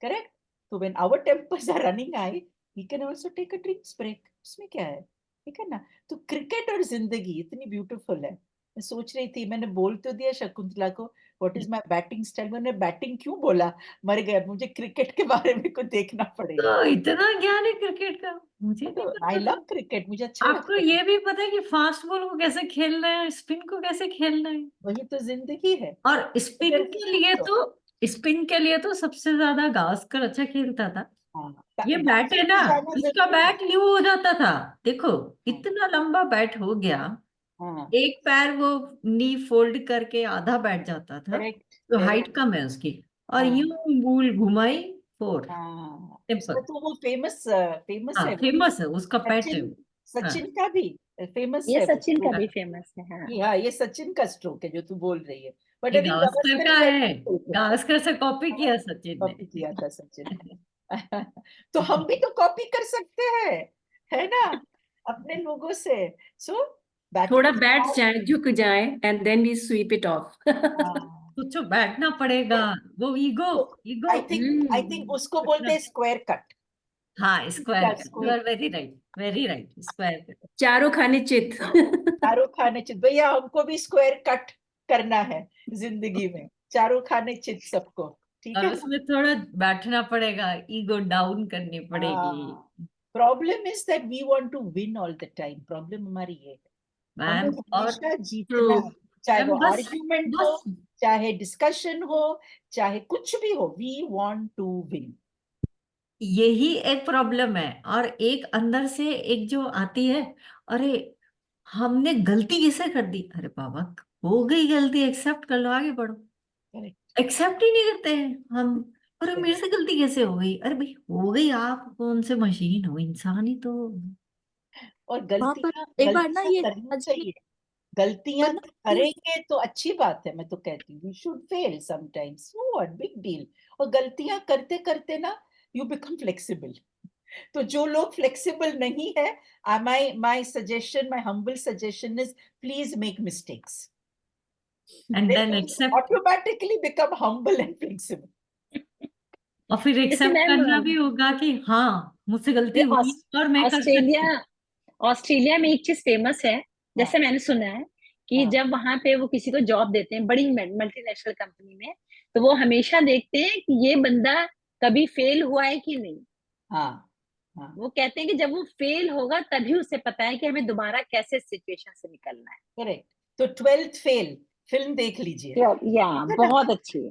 Correct? So when our tempers are running high, we can also take a drinks break. उसमें क्या है? ठीक है ना? तो cricket और जिंदगी इतनी ब्यूटीफुल है. मैं सोच रही थी, मैंने बोल तो दिया शकुंतला को what is my batting style. मैंने बैटिंग क्यों बोला, मर गया. मुझे क्रिकेट के बारे में कुछ देखना पड़ेगा. तो इतना ज्ञान है क्रिकेट का, मुझे नहीं आई पता था. लव क्रिकेट, मुझे अच्छा आपको लगता है. ये भी पता है कि फास्ट बॉल को कैसे खेलना है, स्पिन को कैसे खेलना है? वही तो जिंदगी है. और स्पिन अगर के लिए तो तो, स्पिन के लिए तो सबसे ज्यादा गावस्कर अच्छा खेलता था. हाँ, ये बैट है बैटिंग ना, में जाना इसका जरूरी है. बैट न्यू हो जाता था. देखो हाँ. इतना लंबा बैट हो गया, हाँ. एक पैर वो नी फोल्ड करके आधा बैठ जाता था, करेक्ट. तो हाइट करेक्ट. कम है उसकी. और हाँ. यूं बूल घुमाई, फोर. हाँ, उसका सिंपल. तो वो फेमस फेमस हाँ है वो. फेमस है उसका पैट है सचिन, वो. हाँ. सचिन का भी फेमस ये है वो सचिन का stroke. भी फेमस है, हाँ. हाँ, ये सचिन का स्ट्रोक है जो तू बोल रही है. बट ये आई थिंक गावस्कर गावस्कर का भी है, ऐसा स्ट्रोक है. गावस्कर से कॉपी किया सचिन ने. कॉपी किया था सचिन ने. तो हम भी तो कॉपी कर सकते हैं, है ना, अपने लोगों से. सो थोड़ा बैटिंग. बैठ जाए, झुक जाए, and then we sweep it off. हाँ. कुछ बैठना पड़ेगा. वो ईगो, तो ईगो. आई थिंक उसको बोलते हैं स्क्वायर कट. हाँ square cut, you are very right, very right, square cut. चारों खाने चित. चारों खाने चित. भैया हमको भी स्क्वायर कट करना है जिंदगी में, चारों खाने चित सबको. ठीक और है ना. उसमें थोड़ा बैठना पड़ेगा, ईगो डाउन करनी पड़ेगी. Problem is that we want to win all the time. Problem हमारी ये है, हमें मैम और हमेशा जीतना ट्रू. है. चाहे वो मैम बस, आर्ग्यूमेंट हो, बस चाहे डिस्कशन हो, चाहे कुछ भी हो, वी वांट टू विन. यही एक प्रॉब्लम है. और एक अंदर से एक जो आती है, अरे हमने गलती कैसे कर दी, अरे बाबा हो गई गलती, एक्सेप्ट कर लो, आगे बढ़ो. करेक्ट. एक्सेप्ट ही नहीं करते हैं हम. अरे मेरे से गलती कैसे हो गई, अरे भाई हो गई, आप कौन से मशीन हो, इंसान ही तो. और हाँ, पर गलतियां एक बार ना गलतियां ये करनी समझने, चाहिए. गलतियां पर ना ये करेंगे तो अच्छी बात है. मैं तो कहती हूँ we should fail sometimes, no what big deal. और गलतियां करते करते ना यू बिकम फ्लेक्सिबल. तो जो लोग फ्लेक्सिबल नहीं है, my suggestion, my humble suggestion is please make mistakes. And Then then you accept. automatically become humble and flexible. और फिर जैसे एक्सेप्ट मैम, करना भी होगा कि हाँ मुझसे गलती ये हुई और मैं कर ऑस्ट्रेलिया सकती. ऑस्ट्रेलिया में एक चीज फेमस है, हाँ. जैसे मैंने सुना है कि हाँ. जब वहां पे वो किसी को जॉब देते हैं बड़ी मल्टीनेशनल कंपनी में, तो वो हमेशा देखते हैं कि ये बंदा कभी फेल हुआ है कि नहीं. हाँ. वो कहते हैं कि जब वो फेल होगा तभी उसे पता है कि हमें दोबारा कैसे सिचुएशन से निकलना है। करेक्ट। तो 12th फेल फिल्म देख लीजिए। या बहुत अच्छी है।